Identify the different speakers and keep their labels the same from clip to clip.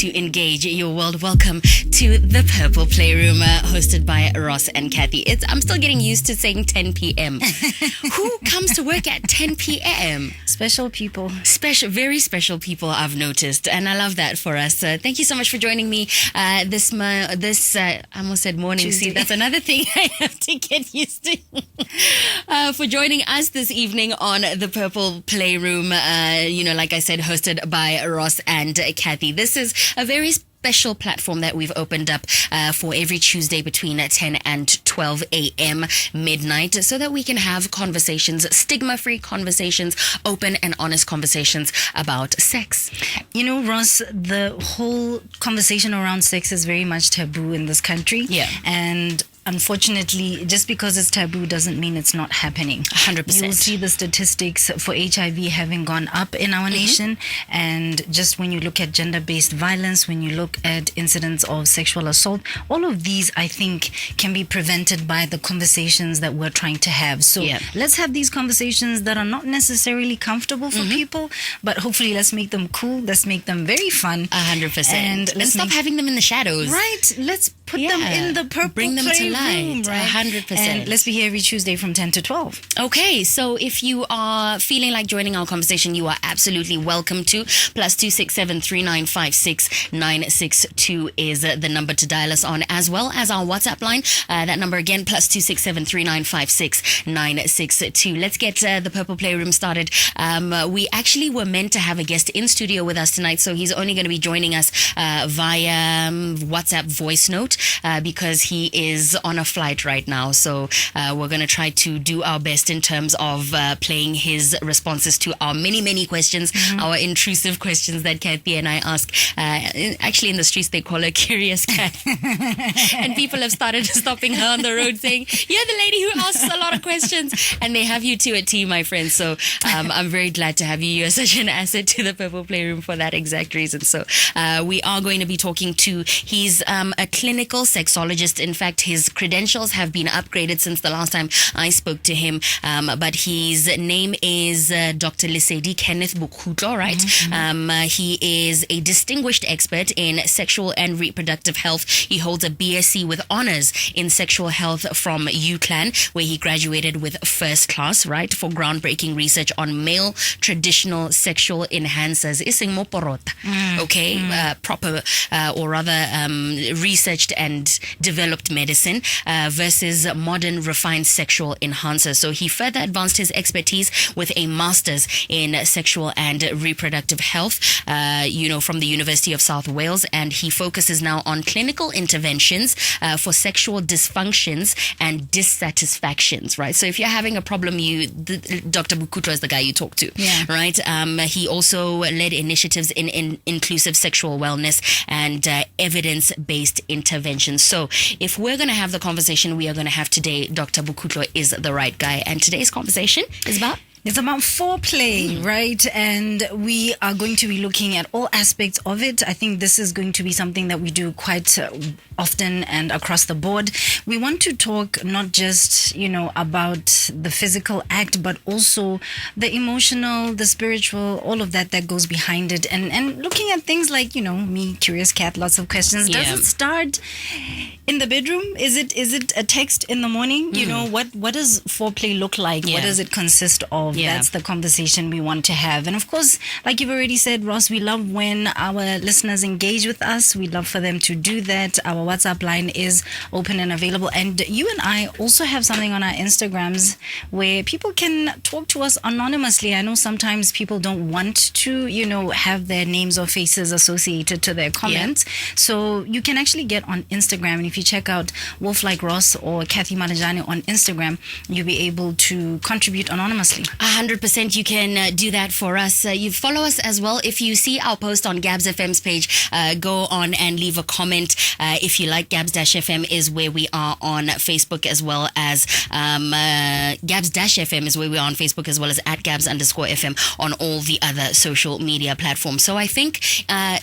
Speaker 1: to engage your world. Welcome to the Purple Playroom, hosted by Ross and Cathy. I'm still getting used to saying 10 p.m. Who comes to work at 10 p.m.?
Speaker 2: Special people.
Speaker 1: Very special people, I've noticed. And I love that for us. Thank you so much for joining me this I almost said morning.
Speaker 2: Tuesday.
Speaker 1: See, that's another thing I have to get used to. For joining us this evening on the Purple Playroom, like I said, hosted by Ross and Cathy. This is a very special platform that we've opened up for every Tuesday between 10 and 12 a.m. midnight, so that we can have conversations, stigma-free conversations, open and honest conversations about sex.
Speaker 2: You know, Ross, the whole conversation around sex is very much taboo in this country.
Speaker 1: Yeah.
Speaker 2: And unfortunately, just because it's taboo doesn't mean it's not happening.
Speaker 1: 100%.
Speaker 2: You'll see the statistics for HIV having gone up in our nation. And just when you look at gender-based violence, when you look at incidents of sexual assault, all of these, I think, can be prevented by the conversations that we're trying to have. So let's have these conversations that are not necessarily comfortable for people, but hopefully let's make them cool. Let's make them very fun.
Speaker 1: 100%.
Speaker 2: And
Speaker 1: stop having them in the shadows.
Speaker 2: Right. Let's put them in the Purple
Speaker 1: Bring them to light.
Speaker 2: Right?
Speaker 1: 100%.
Speaker 2: And let's be here every Tuesday from 10 to 12.
Speaker 1: Okay, so if you are feeling like joining our conversation, you are absolutely welcome to. +267 3956 962 is the number to dial us on, as well as our WhatsApp line. That number again, +267 3956 962. Let's get the Purple Playroom started. We actually were meant to have a guest in studio with us tonight, so he's only going to be joining us via WhatsApp voice note because he is on a flight right now. So we're going to try to do our best in terms of playing his responses to our many questions, our intrusive questions that Cathy and I ask. Actually, in the streets, they call her Curious Cat. And people have started stopping her on the road saying, "You're the lady who asks a lot of questions." And they have you to a T, my friend. So I'm very glad to have you. You're such an asset to the Purple Playroom for that exact reason. So we are going to be talking to, he's a clinical sexologist. In fact, his credentials have been upgraded since the last time I spoke to him. But his name is Dr Lesedi Kenneth Bokhutlo, right? He is a distinguished expert in sexual and reproductive health. He holds a BSc with honors in sexual health from UCLan, where he graduated with first class, right, for groundbreaking research on male traditional sexual enhancers. Ising mo porota. Proper or rather researched and developed medicine versus modern refined sexual enhancers. So he further advanced his expertise with a master's in sexual and reproductive health, from the University of South Wales, and he focuses now on clinical interventions for sexual dysfunctions and dissatisfactions, right? So if you're having a problem, Dr. Bokhutlo is the guy you talk to, right? He also led initiatives in inclusive sexual wellness and evidence-based interventions. So if we're going to have the conversation we are going to have today, Dr. Bokhutlo is the right guy. And today's conversation is about?
Speaker 2: It's about foreplay, right? And we are going to be looking at all aspects of it. I think this is going to be something that we do quite often and across the board. We want to talk not just, about the physical act, but also the emotional, the spiritual, all of that goes behind it. And looking at things like, me, Curious Cat, lots of questions. Does it start in the bedroom? Is it a text in the morning? What does foreplay look like? What does it consist of? That's the conversation we want to have. And of course, like you've already said, Ross, we love when our listeners engage with us. We love for them to do that. Our WhatsApp line is open and available. And you and I also have something on our Instagrams where people can talk to us anonymously. I know sometimes people don't want to, have their names or faces associated to their comments. So you can actually get on Instagram. And if you check out WolfLikeRoss or Cathy Malejane on Instagram, you'll be able to contribute anonymously.
Speaker 1: 100% you can do that for us. You follow us as well. If you see our post on Gabs FM's page, go on and leave a comment. If you like, Gabs-FM is where we are on Facebook, as well as Gabs-FM is where we are on Facebook, as well as at Gabs_FM on all the other social media platforms. So I think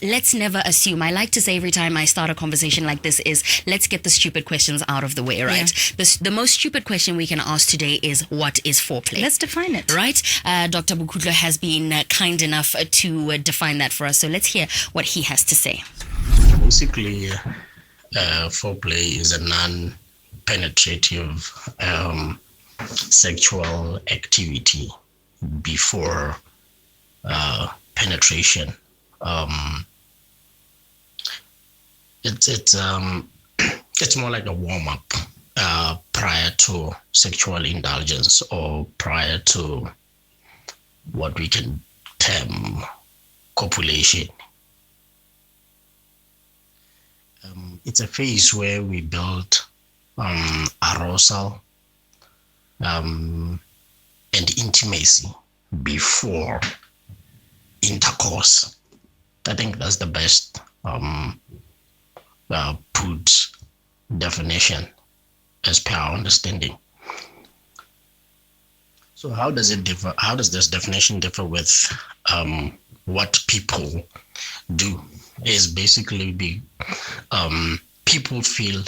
Speaker 1: let's never assume. I like to say every time I start a conversation like this is, let's get the stupid questions out of the way, right? The most stupid question we can ask today is, what is foreplay?
Speaker 2: Let's define it.
Speaker 1: Right? Dr. Bokhutlo has been kind enough to define that for us. So let's hear what he has to say.
Speaker 3: basically, foreplay is a non-penetrative sexual activity before penetration. It's more like a warm-up prior to sexual indulgence, or prior to what we can term copulation. It's a phase where we build arousal and intimacy before intercourse. I think that's the best put definition as per our understanding. So how does it differ? How does this definition differ with what people do? Is basically people feel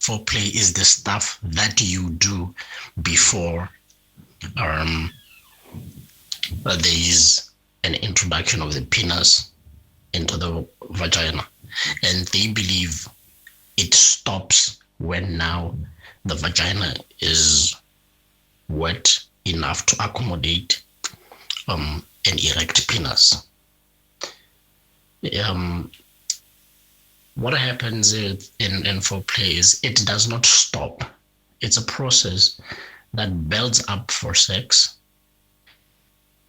Speaker 3: foreplay is the stuff that you do before there is an introduction of the penis into the vagina, and they believe it stops when now the vagina is wet enough to accommodate an erect penis. What happens in foreplay is it does not stop. It's a process that builds up for sex,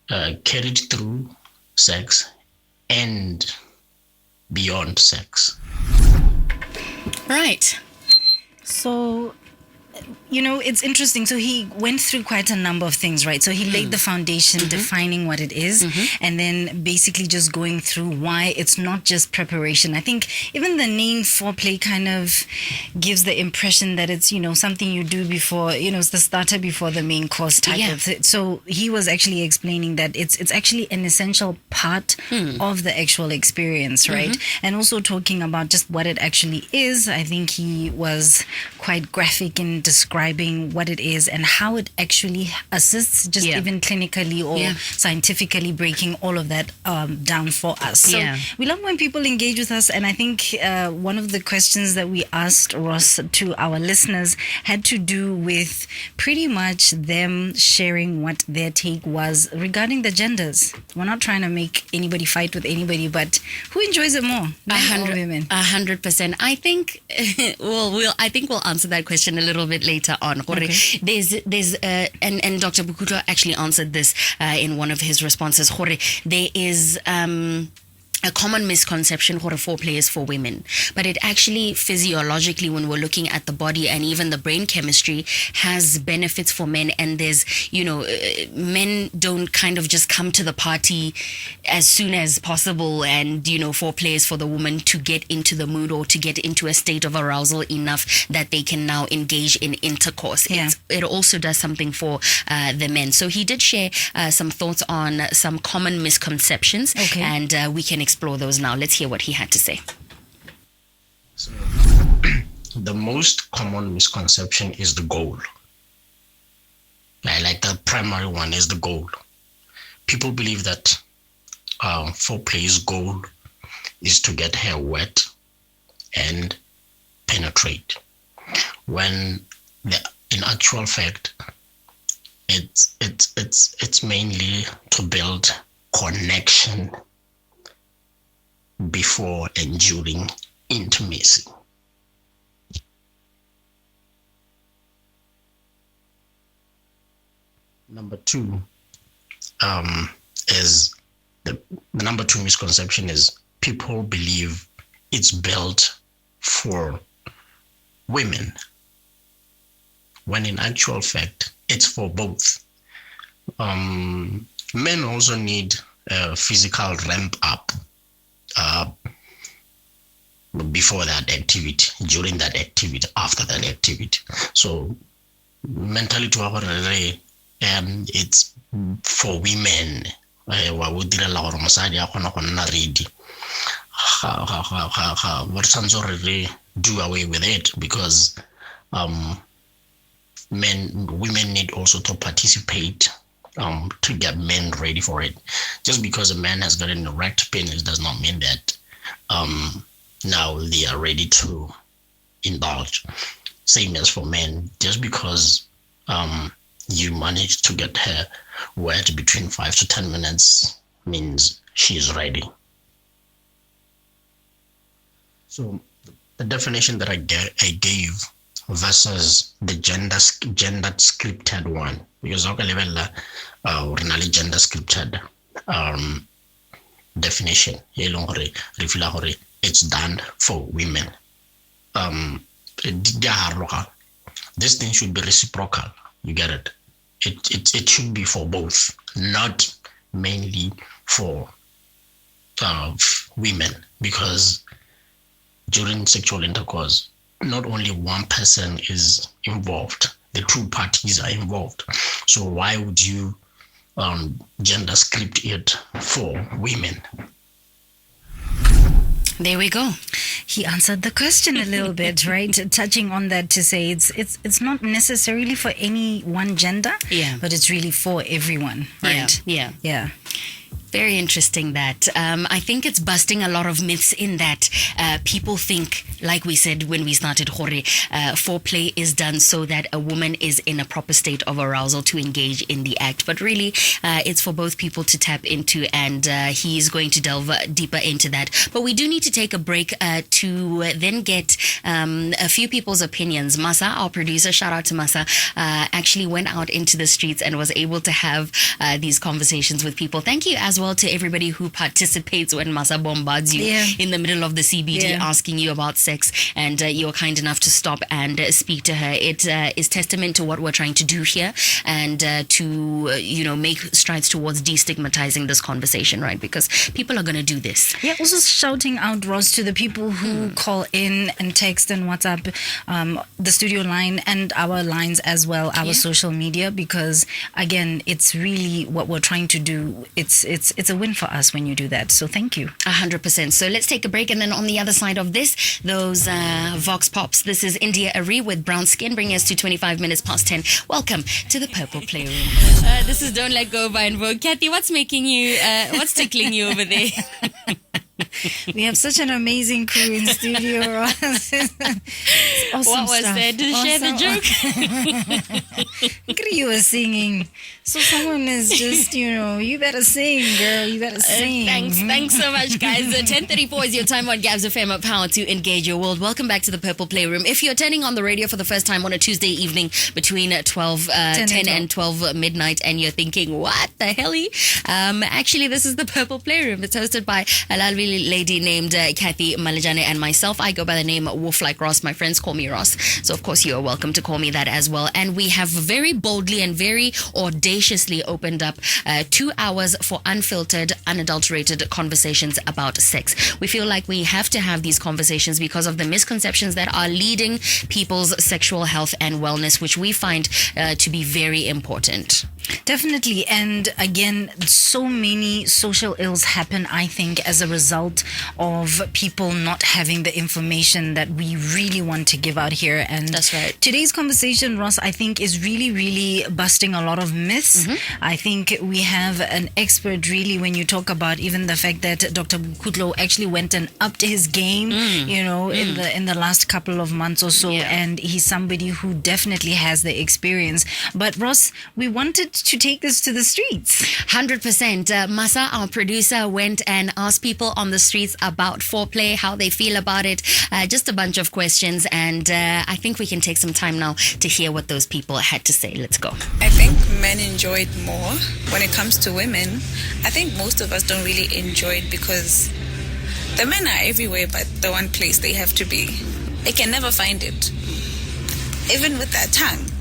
Speaker 3: carried through sex, and beyond sex.
Speaker 1: Right.
Speaker 2: So, it's interesting. So he went through quite a number of things, right? So he laid the foundation, defining what it is, and then basically just going through why it's not just preparation. I think even the name foreplay kind of gives the impression that it's, something you do before, it's the starter before the main course type of thing. So he was actually explaining that it's actually an essential part of the actual experience, right? And also talking about just what it actually is. I think he was quite graphic in describing what it is and how it actually assists, just even clinically or scientifically breaking all of that down for us. So we love when people engage with us, and I think one of the questions that we asked Ross to our listeners had to do with pretty much them sharing what their take was regarding the genders. We're not trying to make anybody fight with anybody, but who enjoys it more, men or women?
Speaker 1: 100%. I think I think we'll answer that question a little bit later on.
Speaker 2: Okay.
Speaker 1: There's and Dr. Bokhutlo actually answered this in one of his responses. There is a common misconception foreplay is for women, but it actually physiologically, when we're looking at the body and even the brain chemistry, has benefits for men. And there's, men don't kind of just come to the party as soon as possible, and foreplay is for the woman to get into the mood or to get into a state of arousal enough that they can now engage in intercourse. It also does something for the men. So he did share some thoughts on some common misconceptions, and we can explore those now. Let's hear what he had to say.
Speaker 3: So, the most common misconception is the goal. Like the primary one is the goal. People believe that foreplay's goal is to get her wet and penetrate, when in actual fact it's mainly to build connection before and during intimacy. Number two is the number two misconception is people believe it's built for women, when in actual fact it's for both. Men also need a physical ramp up before that activity, during that activity, after that activity. So mentality it's for women. What do away with it, because women need also to participate to get men ready for it. Just because a man has got an erect penis does not mean that now they are ready to indulge. Same as for men, just because you manage to get her wet between 5 to 10 minutes means she's ready. So the definition that I gave versus the gender scripted one, because okay level gender scripted definition it's done for women. This thing should be reciprocal. You get it? It should be for both, not mainly for women, because during sexual intercourse, not only one person is involved, the two parties are involved. So why would you gender script it for women?
Speaker 1: There we go.
Speaker 2: He answered the question a little bit, right? Touching on that to say it's not necessarily for any one gender, but it's really for everyone, right?
Speaker 1: Yeah. Very interesting that. I think it's busting a lot of myths in that people think, like we said when we started, Jorge, foreplay is done so that a woman is in a proper state of arousal to engage in the act. But really, it's for both people to tap into, and he's going to delve deeper into that. But we do need to take a break to then get a few people's opinions. Masa, our producer, shout out to Masa, actually went out into the streets and was able to have these conversations with people. Thank you as well to everybody who participates when Masa bombards you in the middle of the CBD asking you about sex, and you're kind enough to stop and speak to her. It is testament to what we're trying to do here, and to make strides towards destigmatizing this conversation, right? Because people are going to do this.
Speaker 2: Yeah, also shouting out, Ross, to the people who call in and text and WhatsApp the studio line and our lines as well, our social media, because again, it's really what we're trying to do. It's a win for us when you do that. So thank you.
Speaker 1: 100%. So let's take a break, and then on the other side of this, those Vox Pops. This is India Ari with Brown Skin, bringing us to 25 minutes past 10. Welcome to the Purple Playroom. This is Don't Let Go by Invoke. Kathy, what's tickling you over there?
Speaker 2: We have such an amazing crew in studio, Ross. Awesome
Speaker 1: what was
Speaker 2: stuff.
Speaker 1: there to share the joke?
Speaker 2: You were singing. So someone is just, you better sing, girl. You better sing.
Speaker 1: Thanks so much, guys. 10:34 is your time on Gabs FM, power to engage your world. Welcome back to the Purple Playroom. If you're turning on the radio for the first time on a Tuesday evening between 10 and 12 midnight, and you're thinking, what the hell? Actually, this is the Purple Playroom. It's hosted by a lovely lady named Cathy Malejane and myself. I go by the name WolfLikeRoss. My friends call me Ross. So, of course, you are welcome to call me that as well. And we have very boldly and very audaciously opened up 2 hours for unfiltered, unadulterated conversations about sex. We feel like we have to have these conversations because of the misconceptions that are leading people's sexual health and wellness, which we find to be very important.
Speaker 2: Definitely. And again, so many social ills happen, I think, as a result of people not having the information that we really want to give out here. And
Speaker 1: that's right.
Speaker 2: Today's conversation, Ross, I think is really, really busting a lot of myths. I think we have an expert really when you talk about even the fact that Dr. Bokhutlo actually went and upped his game, in the last couple of months or so. And he's somebody who definitely has the experience. But Ross, we wanted to take this to the streets.
Speaker 1: 100%. Masa, our producer, went and asked people on the streets about foreplay, how they feel about it, just a bunch of questions, and I think we can take some time now to hear what those people had to say. Let's go.
Speaker 4: I think men enjoy it more. When it comes to women, I think most of us don't really enjoy it because the men are everywhere but the one place they have to be. They can never find it. Even with their tongue.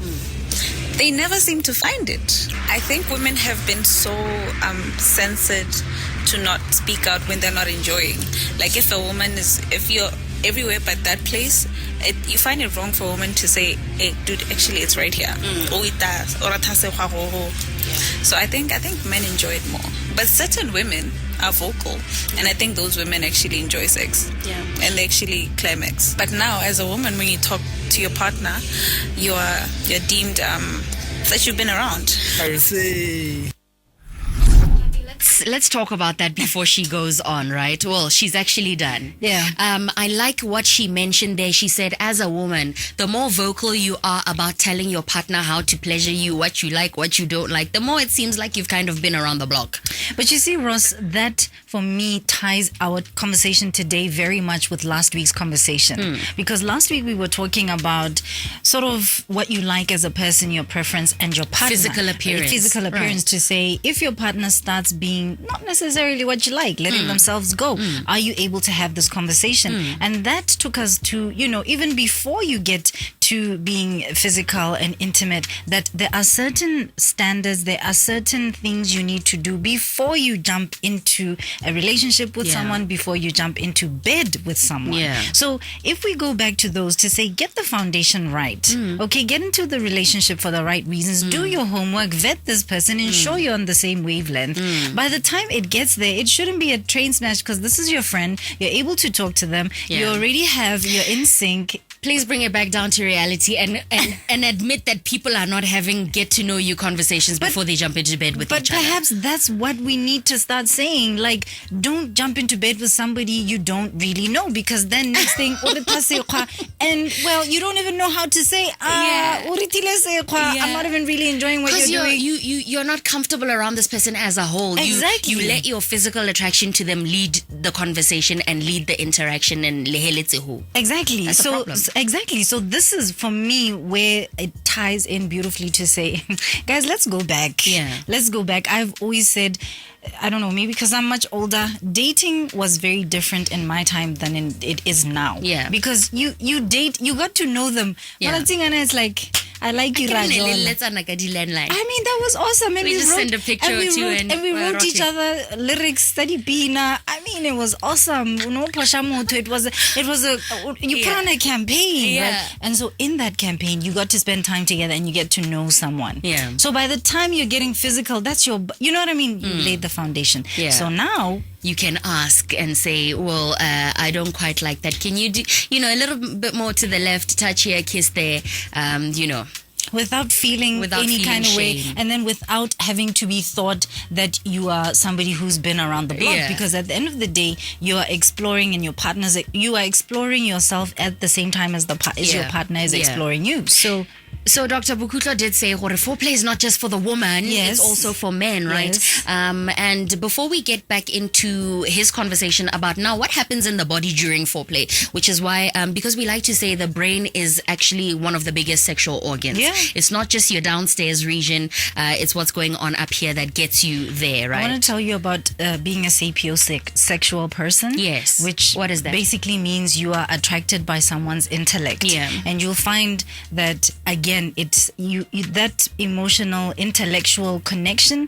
Speaker 4: They never seem to find it. I think women have been so censored to not speak out when they're not enjoying. Like if you're everywhere but that place, you find it wrong for a woman to say, hey, dude, actually it's right here. So I think men enjoy it more. But certain women are vocal, and I think those women actually enjoy sex. And they actually climax. But now as a woman, when you talk to your partner, you're deemed that you've been around.
Speaker 1: Kathy, Let's talk about that before she goes on, right? Well, she's actually done.
Speaker 2: Yeah.
Speaker 1: I like what she mentioned there. She said, as a woman, the more vocal you are about telling your partner how to pleasure you, what you like, what you don't like, the more it seems like you've kind of been around the block.
Speaker 2: But you see, Ross, that for me ties our conversation today very much with last week's conversation. Because last week we were talking about sort of what you like as a person, your preference, and your partner.
Speaker 1: Physical appearance.
Speaker 2: Physical appearance,
Speaker 1: Right.
Speaker 2: to say, if your partner starts being not necessarily what you like, letting themselves go, are you able to have this conversation? And that took us to, even before you get to being physical and intimate, that there are certain standards, there are certain things you need to do before you jump into a relationship with someone, before you jump into bed with someone.
Speaker 1: Yeah.
Speaker 2: So if we go back to those to say, get the foundation right, okay, get into the relationship for the right reasons, do your homework, vet this person, ensure you're on the same wavelength. By the time it gets there, it shouldn't be a train smash, because this is your friend, you're able to talk to them, you already have, you're in sync.
Speaker 1: Please bring it back down to reality and admit that people are not having get to know you conversations before they jump into bed with
Speaker 2: But
Speaker 1: each other.
Speaker 2: perhaps that's what we need to start saying. Like, don't jump into bed with somebody you don't really know, because then next thing, and well, you don't even know how to say, I'm not even really enjoying what
Speaker 1: Because
Speaker 2: you're doing.
Speaker 1: you're not comfortable around this person as a whole.
Speaker 2: Exactly.
Speaker 1: You let your physical attraction to them lead the conversation and lead the interaction and leheletsehu.
Speaker 2: Exactly.
Speaker 1: That's a problem.
Speaker 2: Exactly. So this is for me where it ties in beautifully to say, guys, let's go back.
Speaker 1: Yeah.
Speaker 2: Let's go back. I've always said, I don't know, maybe because I'm much older, dating was very different in my time than it is now.
Speaker 1: Yeah.
Speaker 2: Because you date, you got to know them.
Speaker 1: Yeah.
Speaker 2: It's like, I like you, Rajola.
Speaker 1: Landline.
Speaker 2: I mean, that was awesome. And
Speaker 1: We just
Speaker 2: wrote,
Speaker 1: send a picture
Speaker 2: and we
Speaker 1: or two
Speaker 2: wrote,
Speaker 1: and
Speaker 2: we
Speaker 1: we're
Speaker 2: wrote each
Speaker 1: rocking.
Speaker 2: other lyrics, study pina. I mean, it was awesome. No Pashamoto. It was you put on a campaign.
Speaker 1: Yeah.
Speaker 2: Right? And so in that campaign, you got to spend time together and you get to know someone.
Speaker 1: Yeah.
Speaker 2: So by the time you're getting physical, that's you know what I mean? You laid the foundation.
Speaker 1: Yeah.
Speaker 2: So now,
Speaker 1: You can ask and say, well, I don't quite like that. Can you do, a little bit more to the left, touch here, kiss there,
Speaker 2: without feeling
Speaker 1: Without
Speaker 2: any
Speaker 1: feeling
Speaker 2: kind of way,
Speaker 1: shame.
Speaker 2: and then without having to be thought that you are somebody who's been around the block,
Speaker 1: Yeah.
Speaker 2: because at the end of the day, you are exploring, and your partner's, you are exploring yourself at the same time as your
Speaker 1: Yeah.
Speaker 2: partner is
Speaker 1: Yeah.
Speaker 2: exploring you.
Speaker 1: So Dr. Bokhutlo did say, foreplay is not just for the woman,
Speaker 2: Yes.
Speaker 1: it's also for men, right?
Speaker 2: Yes.
Speaker 1: And before we get back into his conversation about now what happens in the body during foreplay, which is why, because we like to say the brain is actually one of the biggest sexual organs.
Speaker 2: Yeah.
Speaker 1: It's not just your downstairs region, it's what's going on up here that gets you there,
Speaker 2: I
Speaker 1: right?
Speaker 2: want to tell you about being a sapiosexual person.
Speaker 1: Yes.
Speaker 2: Which
Speaker 1: What is that?
Speaker 2: basically means you are attracted by someone's intellect.
Speaker 1: Yeah.
Speaker 2: And you'll find that, again, it's you that emotional, intellectual connection.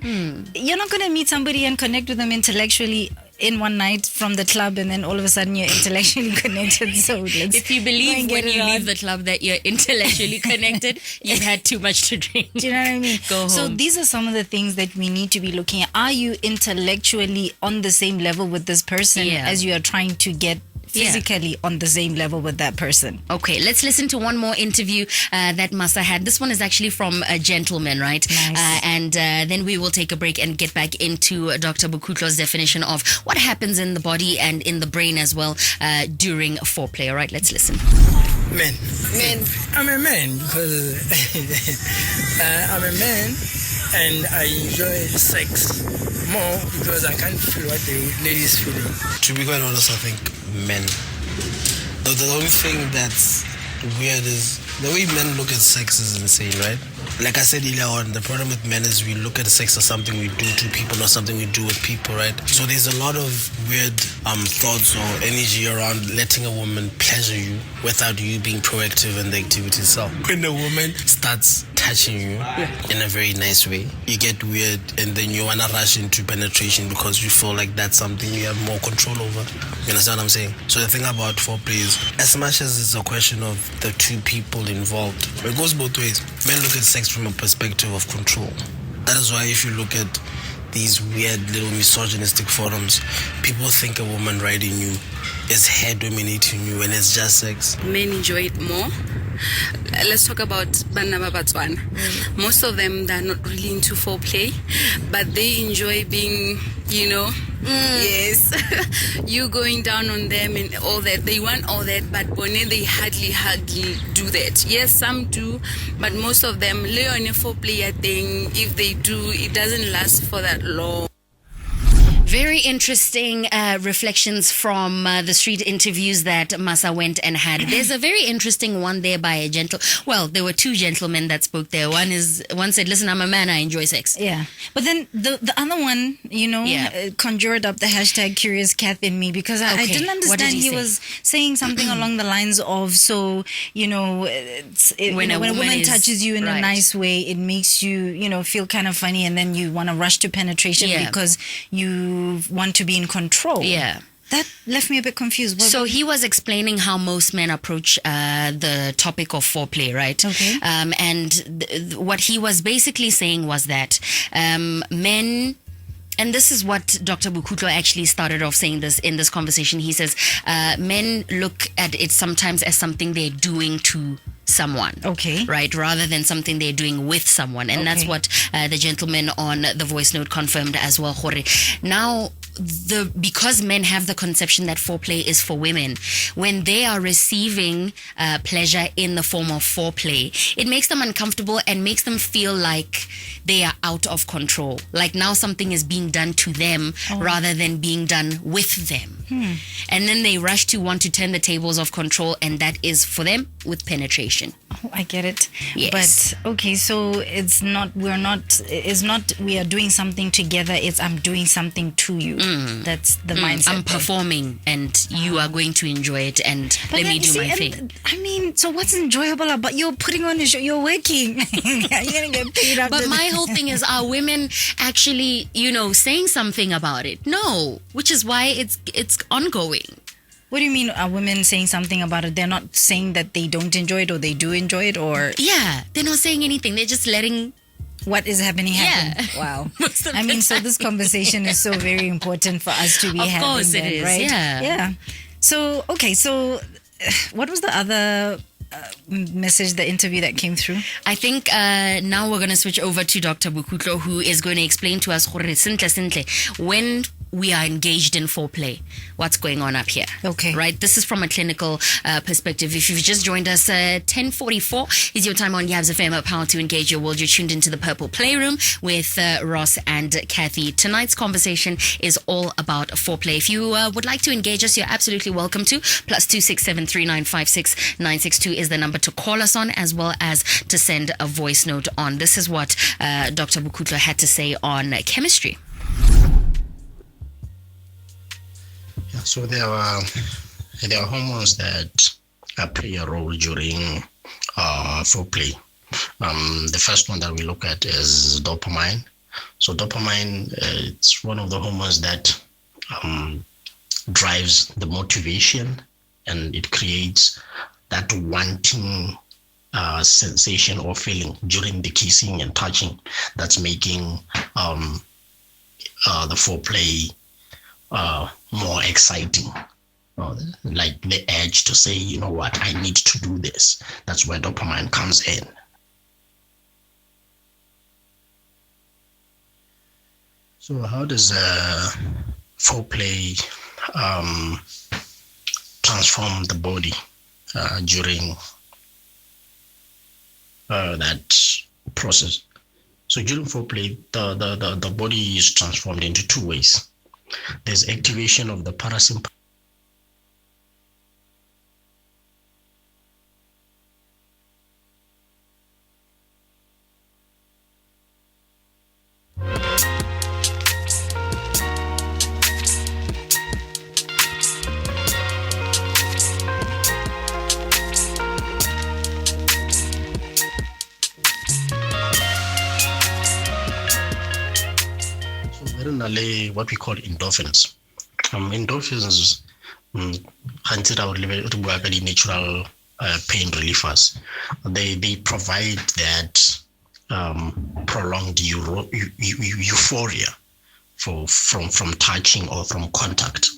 Speaker 2: You're not going to meet somebody and connect with them intellectually in one night from the club, and then all of a sudden you're intellectually connected. So let's
Speaker 1: If you
Speaker 2: try
Speaker 1: believe
Speaker 2: and
Speaker 1: when
Speaker 2: get it
Speaker 1: you
Speaker 2: on.
Speaker 1: leave the club that you're intellectually connected, you've had too much to drink.
Speaker 2: Do you know what I mean?
Speaker 1: Go
Speaker 2: So
Speaker 1: home.
Speaker 2: these are some of the things that we need to be looking at. Are you intellectually on the same level with this person
Speaker 1: Yeah.
Speaker 2: as you are trying to get physically on the same level with that person?
Speaker 1: Okay, let's listen to one more interview that Masa had. This one is actually from a gentleman, right?
Speaker 2: Nice.
Speaker 1: And then we will take a break and get back into Dr. Bokhutlo's definition of what happens in the body and in the brain as well during foreplay. All right, let's listen.
Speaker 5: Men. I'm a man because I'm a man and I enjoy sex more because I can't feel what the ladies feeling.
Speaker 6: To be quite honest, I think men. The only thing that's weird is the way men look at sex is insane, right? Like I said earlier on, the problem with men is we look at sex as something we do to people, not something we do with people, right? So there's a lot of weird thoughts or energy around letting a woman pleasure you without you being proactive in the activity itself. When a woman starts touching you in a very nice way, you get weird and then you want to rush into penetration because you feel like that's something you have more control over. You understand what I'm saying? So the thing about foreplay is, as much as it's a question of the two people involved, it goes both ways. Men look at sex from a perspective of control. That is why if you look at these weird little misogynistic forums, people think a woman riding you is hair dominating you when it's just sex.
Speaker 7: Men enjoy it more. Let's talk about Banaba Botswana. Most of them, they're not really into foreplay, but they enjoy being, yes, you going down on them and all that. They want all that, but Bone, they hardly do that. Yes, some do, but most of them, Leon foreplay thing, if they do, it doesn't last for that long.
Speaker 1: Very interesting reflections from the street interviews that Masa went and had. There's a very interesting one there by a there were two gentlemen that spoke there. One said, listen, I'm a man, I enjoy sex.
Speaker 2: Yeah. But then the other one, conjured up the hashtag Curious Cath in me, because I didn't understand. He was saying something along the lines of, when a woman touches you in a nice way, it makes you, feel kind of funny, and then you want to rush to penetration because you want to be in control.
Speaker 1: Yeah.
Speaker 2: That left me a bit confused.
Speaker 1: So he was explaining how most men approach the topic of foreplay, right?
Speaker 2: Okay.
Speaker 1: And what he was basically saying was that men... And this is what Dr. Bokhutlo actually started off saying this in this conversation. He says, men look at it sometimes as something they're doing to someone.
Speaker 2: Okay.
Speaker 1: Right? Rather than something they're doing with someone. And that's what the gentleman on the voice note confirmed as well, Jorge. Now, because men have the conception that foreplay is for women, when they are receiving pleasure in the form of foreplay, it makes them uncomfortable and makes them feel like they are out of control. Like now something is being done to them rather than being done with them. And then they rush to want to turn the tables of control, and that is for them with penetration.
Speaker 2: Oh, I get it.
Speaker 1: Yes.
Speaker 2: But okay, so we are doing something together, it's I'm doing something to you. That's the mindset.
Speaker 1: I'm performing and you are going to enjoy it, and
Speaker 2: but
Speaker 1: let me do my thing.
Speaker 2: I mean, so what's enjoyable about you're putting on a show, you're working. You're gonna get paid after
Speaker 1: But my whole thing is, are women actually, saying something about it? No, which is why it's ongoing.
Speaker 2: What do you mean, are women saying something about it? They're not saying that they don't enjoy it or they do enjoy it, or...
Speaker 1: Yeah, they're not saying anything. They're just letting...
Speaker 2: What is happening happen.
Speaker 1: Yeah.
Speaker 2: Wow. I mean, so this conversation is so very important for us to be having.
Speaker 1: Of course it is,
Speaker 2: right?
Speaker 1: yeah.
Speaker 2: So, okay, so what was the other... message, the interview that came through?
Speaker 1: I think now we're going to switch over to Dr. Bokhutlo, who is going to explain to us when we are engaged in foreplay, what's going on up here.
Speaker 2: Okay.
Speaker 1: Right? This is from a clinical perspective. If you've just joined us, 10:44 is your time on Yabs FM, Power to Engage Your World. You're tuned into the Purple Playroom with Ross and Cathy. Tonight's conversation is all about foreplay. If you would like to engage us, you're absolutely welcome to. +267 3956 962 is the number to call us on, as well as to send a voice note on. This is what Dr. Bokhutlo had to say on chemistry.
Speaker 3: So there are hormones that play a role during foreplay. The first one that we look at is dopamine. So dopamine, it's one of the hormones that drives the motivation, and it creates that wanting sensation or feeling during the kissing and touching that's making the foreplay more exciting, like the urge to say, you know what, I need to do this. That's where dopamine comes in. So how does foreplay transform the body during that process? So during foreplay, the body is transformed into two ways. There's activation of the parasympathetic. What we call endorphins. Endorphins, natural pain relievers. They provide that prolonged euphoria from touching or from contact.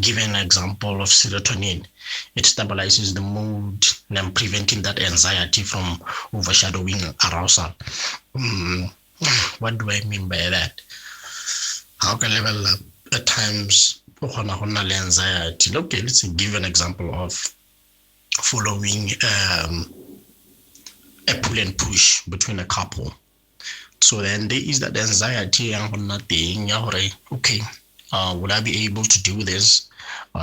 Speaker 3: Give an example of serotonin. It stabilizes the mood and preventing that anxiety from overshadowing arousal. What do I mean by that? How can level up at times anxiety? Okay, let's give an example of following a pull and push between a couple. So then there is that anxiety, okay, would I be able to do this?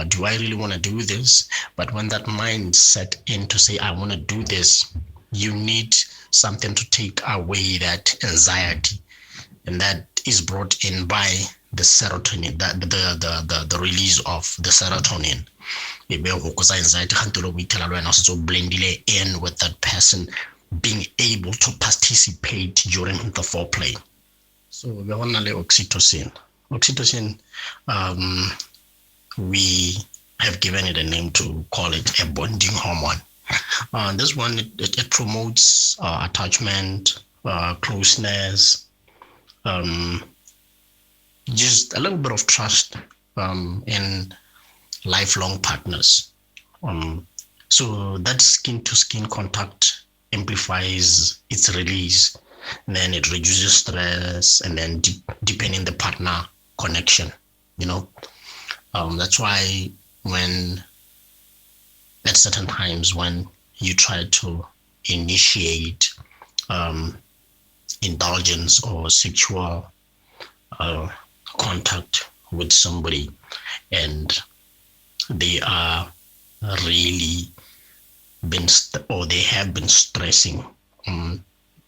Speaker 3: Do I really want to do this? But when that mind set in to say, I want to do this, you need something to take away that anxiety. And that is brought in by the serotonin, the release of the serotonin. So blending in with that person being able to participate during the foreplay. So we want oxytocin. Oxytocin, we have given it a name to call it a bonding hormone. This one, it promotes attachment, closeness, just a little bit of trust in lifelong partners. So that skin-to-skin contact amplifies its release, and then it reduces stress, and then deepening the partner connection. That's why when at certain times when you try to initiate indulgence or sexual contact with somebody, and they are really they have been stressing,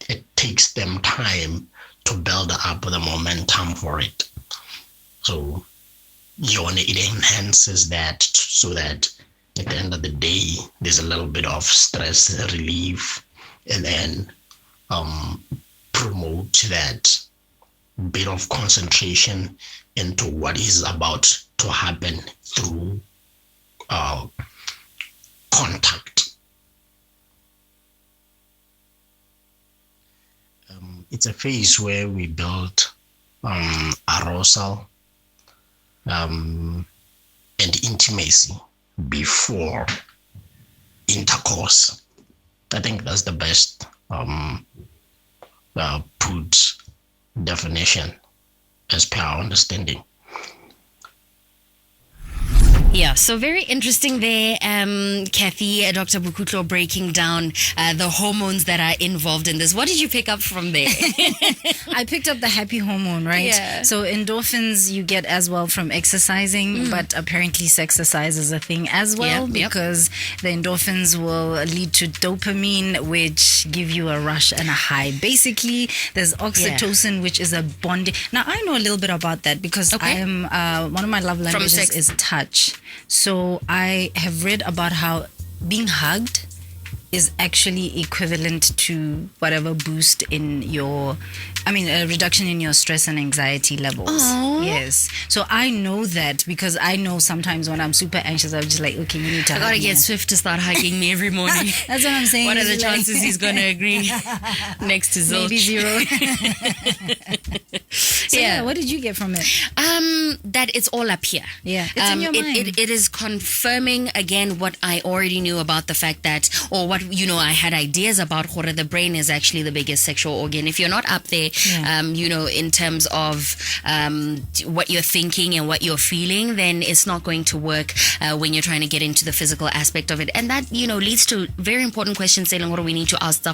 Speaker 3: it takes them time to build up the momentum for it. So it enhances that, so that at the end of the day there's a little bit of stress relief, and then promote that bit of concentration into what is about to happen through contact. It's a phase where we build arousal and intimacy before intercourse. I think that's the best put definition as per our understanding.
Speaker 1: Yeah, so very interesting there, Cathy, Dr. Bokhutlo, breaking down the hormones that are involved in this. What did you pick up from there?
Speaker 2: I picked up the happy hormone, right?
Speaker 1: Yeah.
Speaker 2: So endorphins you get as well from exercising, but apparently sexercise is a thing as well, because the endorphins will lead to dopamine, which give you a rush and a high. Basically, there's oxytocin, which is a bonding. Now, I know a little bit about that because I am one of my love languages is touch. So I have read about how being hugged is actually equivalent to whatever boost in your, a reduction in your stress and anxiety levels. Aww. Yes. So I know that because I know sometimes when I'm super anxious, I'm just like, okay, you need to hug me.
Speaker 1: I gotta get Swift to start hugging me every morning.
Speaker 2: That's what I'm saying.
Speaker 1: What are the chances he's gonna agree? Next to Zilch.
Speaker 2: Maybe zero. So yeah, what did you get from it?
Speaker 1: That it's all up here.
Speaker 2: Yeah, it's in your mind.
Speaker 1: It is confirming again what I already knew about the fact that, or what I had ideas about. The brain is actually the biggest sexual organ. If you're not up there, in terms of what you're thinking and what you're feeling, then it's not going to work when you're trying to get into the physical aspect of it. And that leads to very important questions. What we need to ask: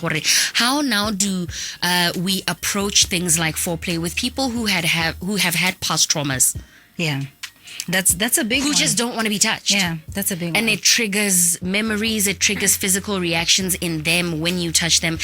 Speaker 1: how now do we approach things like foreplay with people who have had past traumas?
Speaker 2: Yeah. That's a big one.
Speaker 1: Who just don't want to be touched.
Speaker 2: Yeah, that's a big one.
Speaker 1: And it triggers memories, it triggers physical reactions in them when you touch them.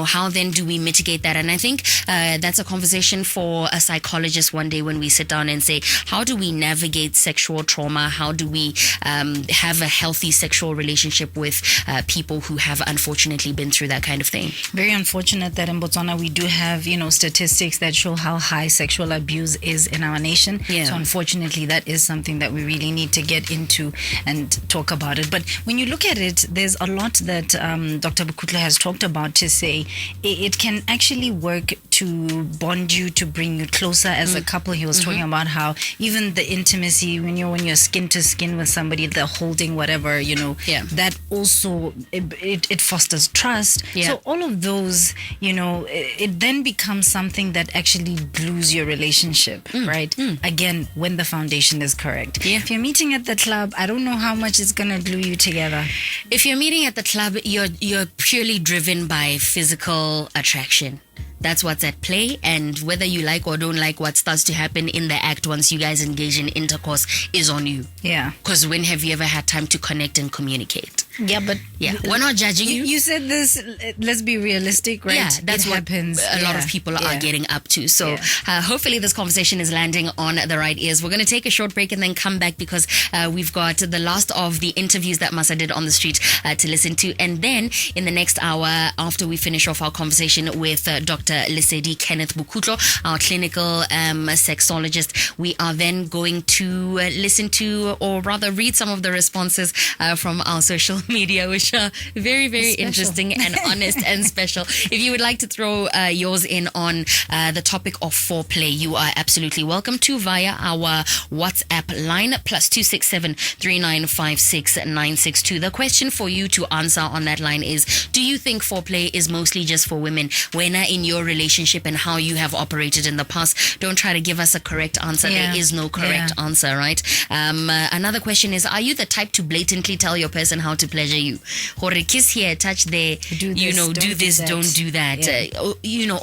Speaker 1: How then do we mitigate that? And I think that's a conversation for a psychologist one day when we sit down and say, how do we navigate sexual trauma? How do we have a healthy sexual relationship with people who have unfortunately been through that kind of thing?
Speaker 2: Very unfortunate that in Botswana we do have, statistics that show how high sexual abuse is in our nation.
Speaker 1: Yeah.
Speaker 2: So unfortunately that is something that we really need to get into and talk about it. But when you look at it, there's a lot that Dr. Bokhutlo has talked about to say it can actually work to bond you, to bring you closer as a couple. He was talking about how even the intimacy when you're skin to skin with somebody, the holding, whatever, that also it fosters trust. So all of those, it then becomes something that actually glues your relationship, right? Again, when the foundation is correct. If you're meeting at the club, I don't know how much it's gonna glue you together.
Speaker 1: If you're meeting at the club, you're purely driven by physical attraction. That's what's at play, and whether you like or don't like what starts to happen in the act once you guys engage in intercourse is on you. Because when have you ever had time to connect and communicate?
Speaker 2: But
Speaker 1: we're not judging you.
Speaker 2: You said this, let's be realistic, right?
Speaker 1: Yeah, that's
Speaker 2: it
Speaker 1: what
Speaker 2: happens.
Speaker 1: a lot of people are getting up to. So hopefully this conversation is landing on the right ears. We're going to take a short break and then come back because we've got the last of the interviews that Masa did on the street to listen to. And then in the next hour, after we finish off our conversation with Dr. Lesedi Kenneth Bokhutlo, our clinical sexologist, we are then going to listen to, or rather read some of the responses from our social media, which are very, very interesting and honest and special. If you would like to throw yours in on the topic of foreplay, you are absolutely welcome to via our WhatsApp line, +267 3956 962. The question for you to answer on that line is, do you think foreplay is mostly just for women? When in your relationship and how you have operated in the past, don't try to give us a correct answer. There is no correct answer, right? Another question is, are you the type to blatantly tell your person how to pleasure you? Or kiss here, touch there, do this, don't do that.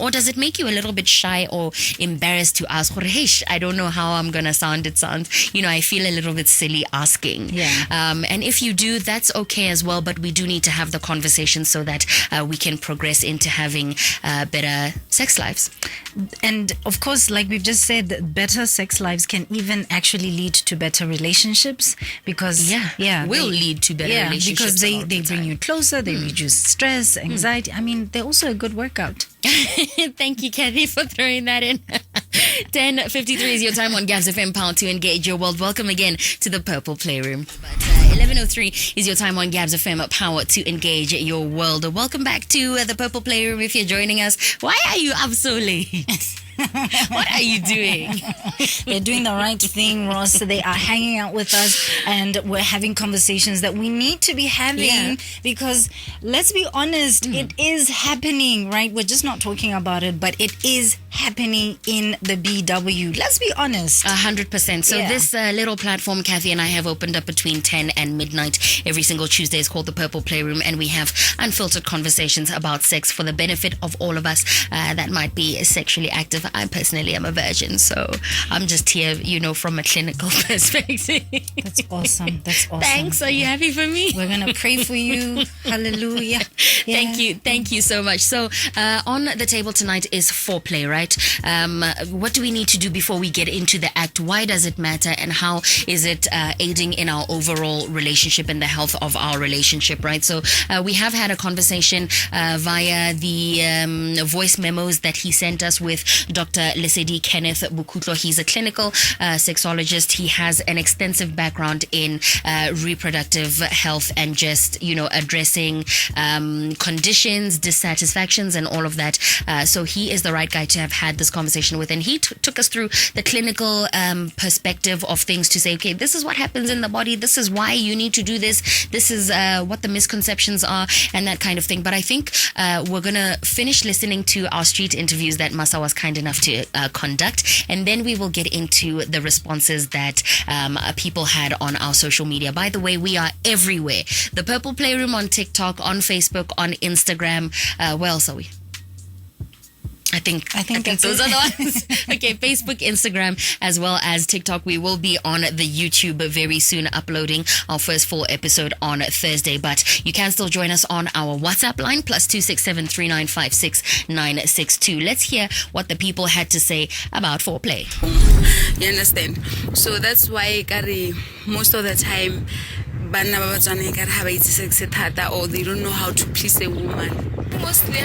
Speaker 1: Or does it make you a little bit shy or embarrassed to ask, I don't know how I'm gonna sound. It sounds, I feel a little bit silly asking. And if you do, that's okay as well, but we do need to have the conversation so that we can progress into having better sex lives.
Speaker 2: And of course, like we've just said, better sex lives can even actually lead to better relationships because
Speaker 1: will lead to better relationships
Speaker 2: because they bring you closer, they reduce stress, anxiety. I mean, they're also a good workout.
Speaker 1: Thank you, Cathy, for throwing that in. 10:53 is your time on Gabs FM, Power to Engage Your World. Welcome again to the Purple Playroom. 11:03 is your time on Gabs FM, Power to Engage Your World. Welcome back to the Purple Playroom. If you're joining us, why are you up so late? What are you doing?
Speaker 2: They're doing the right thing, Ross. They are hanging out with us and we're having conversations that we need to be having because let's be honest, it is happening, right? We're just not talking about it, but it is happening in the BW. Let's be honest.
Speaker 1: 100%. So this little platform Cathy and I have opened up between 10 and midnight every single Tuesday is called the Purple Playroom, and we have unfiltered conversations about sex for the benefit of all of us that might be sexually active. I personally am a virgin, so I'm just here, from a clinical perspective.
Speaker 2: That's awesome.
Speaker 1: Thanks. Are you happy for me?
Speaker 2: We're going to pray for you. Hallelujah.
Speaker 1: Thank you so much. So on the table tonight is foreplay, right? What do we need to do before we get into the act? Why does it matter, and how is it aiding in our overall relationship and the health of our relationship, right? So we have had a conversation via the voice memos that he sent us with Dr. Lesedi Kenneth Bokhutlo. He's a clinical sexologist. He has an extensive background in reproductive health and just, addressing conditions, dissatisfactions, and all of that. So he is the right guy to have had this conversation with. And he took us through the clinical perspective of things to say, okay, this is what happens in the body. This is why you need to do this. This is what the misconceptions are and that kind of thing. But I think we're going to finish listening to our street interviews that Masa was kind enough to conduct, and then we will get into the responses that people had on our social media. By the way, we are everywhere. The Purple Playroom on TikTok, on Facebook, on Instagram. Where else are we? I think those are the ones. Okay, Facebook, Instagram, as well as TikTok. We will be on the YouTube very soon, uploading our first full episode on Thursday. But you can still join us on our WhatsApp line, +267 3956 962. Let's hear what the people had to say about foreplay.
Speaker 7: You understand? So that's why, Kari, most of the time, banna ba Botswana ka ha ba itse sex thata, or they don't know how to please a woman.
Speaker 4: Mostly,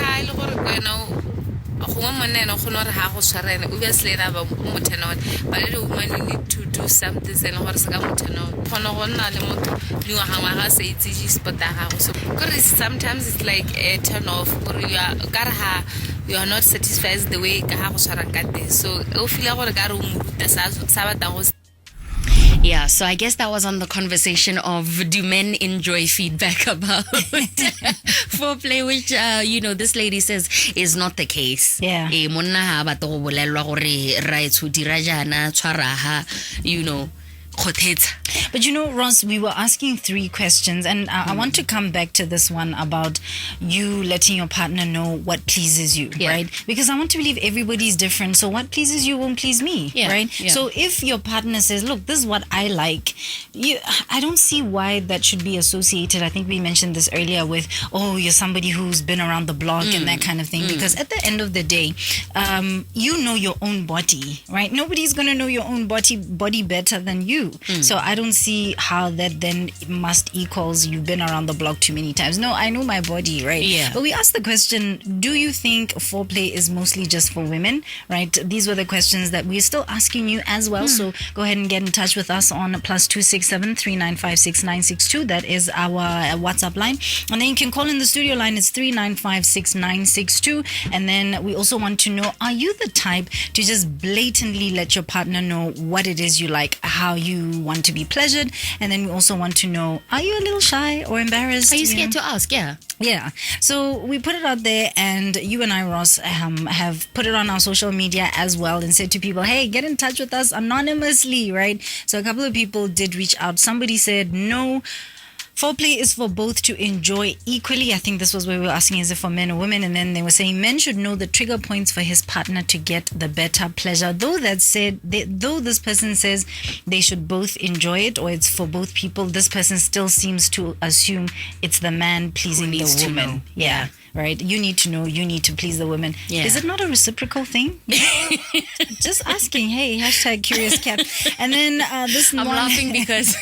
Speaker 8: gongwe monna ene o kgone gore ga go tshwarene obviously ena ba mo turn on, but le woman you need to do something se gore se ka mo turn on kgone go nna le motho dingwaga sa itse G-spot ya gago. So because sometimes it's like a turn off gore you are not satisfied the way ka ga go tshwarang ka teng, so o feel gore ka re o mo ruta sa batlang go.
Speaker 1: Yeah, so I guess that was on the conversation of do men enjoy feedback about foreplay, which, this lady says is not the case.
Speaker 2: Yeah.
Speaker 1: Monna ha ba to go bolelwa gore ra e tshudira jana tshwaraha,
Speaker 2: But Ross, we were asking 3 questions, and I want to come back to this one about you letting your partner know what pleases you, right? Because I want to believe everybody's different, so what pleases you won't please me, right? Yeah. So if your partner says, look, this is what I like, I don't see why that should be associated. I think we mentioned this earlier with, you're somebody who's been around the block and that kind of thing, because at the end of the day, you know your own body, right? Nobody's going to know your own body better than you. So I don't see how that then must equals you've been around the block too many times. No, I know my body, right?
Speaker 1: Yeah.
Speaker 2: But we asked the question, do you think foreplay is mostly just for women, right? These were the questions that we're still asking you as well. So go ahead and get in touch with us on +267 3956 962. That is our WhatsApp line. And then you can call in the studio line. It's 3956 962. And then we also want to know, are you the type to just blatantly let your partner know what it is you like, how you want to be pleasured? And then we also want to know, are you a little shy or embarrassed?
Speaker 1: Are you scared to ask?
Speaker 2: Yeah. So we put it out there, and you and I, Ross, have put it on our social media as well and said to people, hey, get in touch with us anonymously, right? So a couple of people did reach out. Somebody said, no, foreplay is for both to enjoy equally. I think this was where we were asking, is it for men or women? And then they were saying men should know the trigger points for his partner to get the better pleasure. Though this person says they should both enjoy it, or it's for both people, this person still seems to assume it's the man pleasing the woman. Yeah. Right? You need to know, you need to please the woman.
Speaker 1: Yeah.
Speaker 2: Is it not a reciprocal thing? Just asking, hey, #CuriousCat. And then
Speaker 1: I'm laughing because,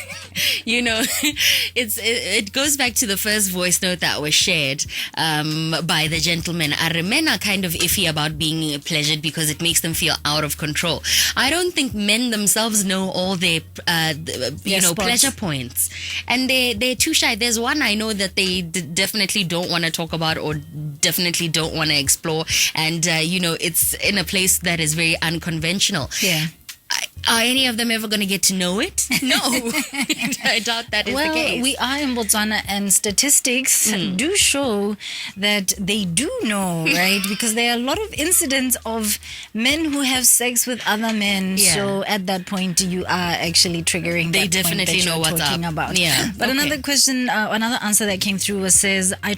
Speaker 1: it goes back to the first voice note that was shared by the gentleman. Men are kind of iffy about being pleasured because it makes them feel out of control. I don't think men themselves know all their, pleasure points. And they're too shy. There's one I know that they definitely don't want to talk about or definitely don't want to explore, and it's in a place that is very unconventional. Are any of them ever going to get to know it? No. I doubt that is the case.
Speaker 2: Well, we are in Botswana, and statistics do show that they do know, right? Because there are a lot of incidents of men who have sex with other men.
Speaker 1: Yeah.
Speaker 2: So at that point, you are actually triggering
Speaker 1: They
Speaker 2: that
Speaker 1: definitely
Speaker 2: point that
Speaker 1: know
Speaker 2: you're
Speaker 1: what's
Speaker 2: talking
Speaker 1: up.
Speaker 2: about.
Speaker 1: Yeah.
Speaker 2: But
Speaker 1: Okay.
Speaker 2: another question, another answer that came through says, I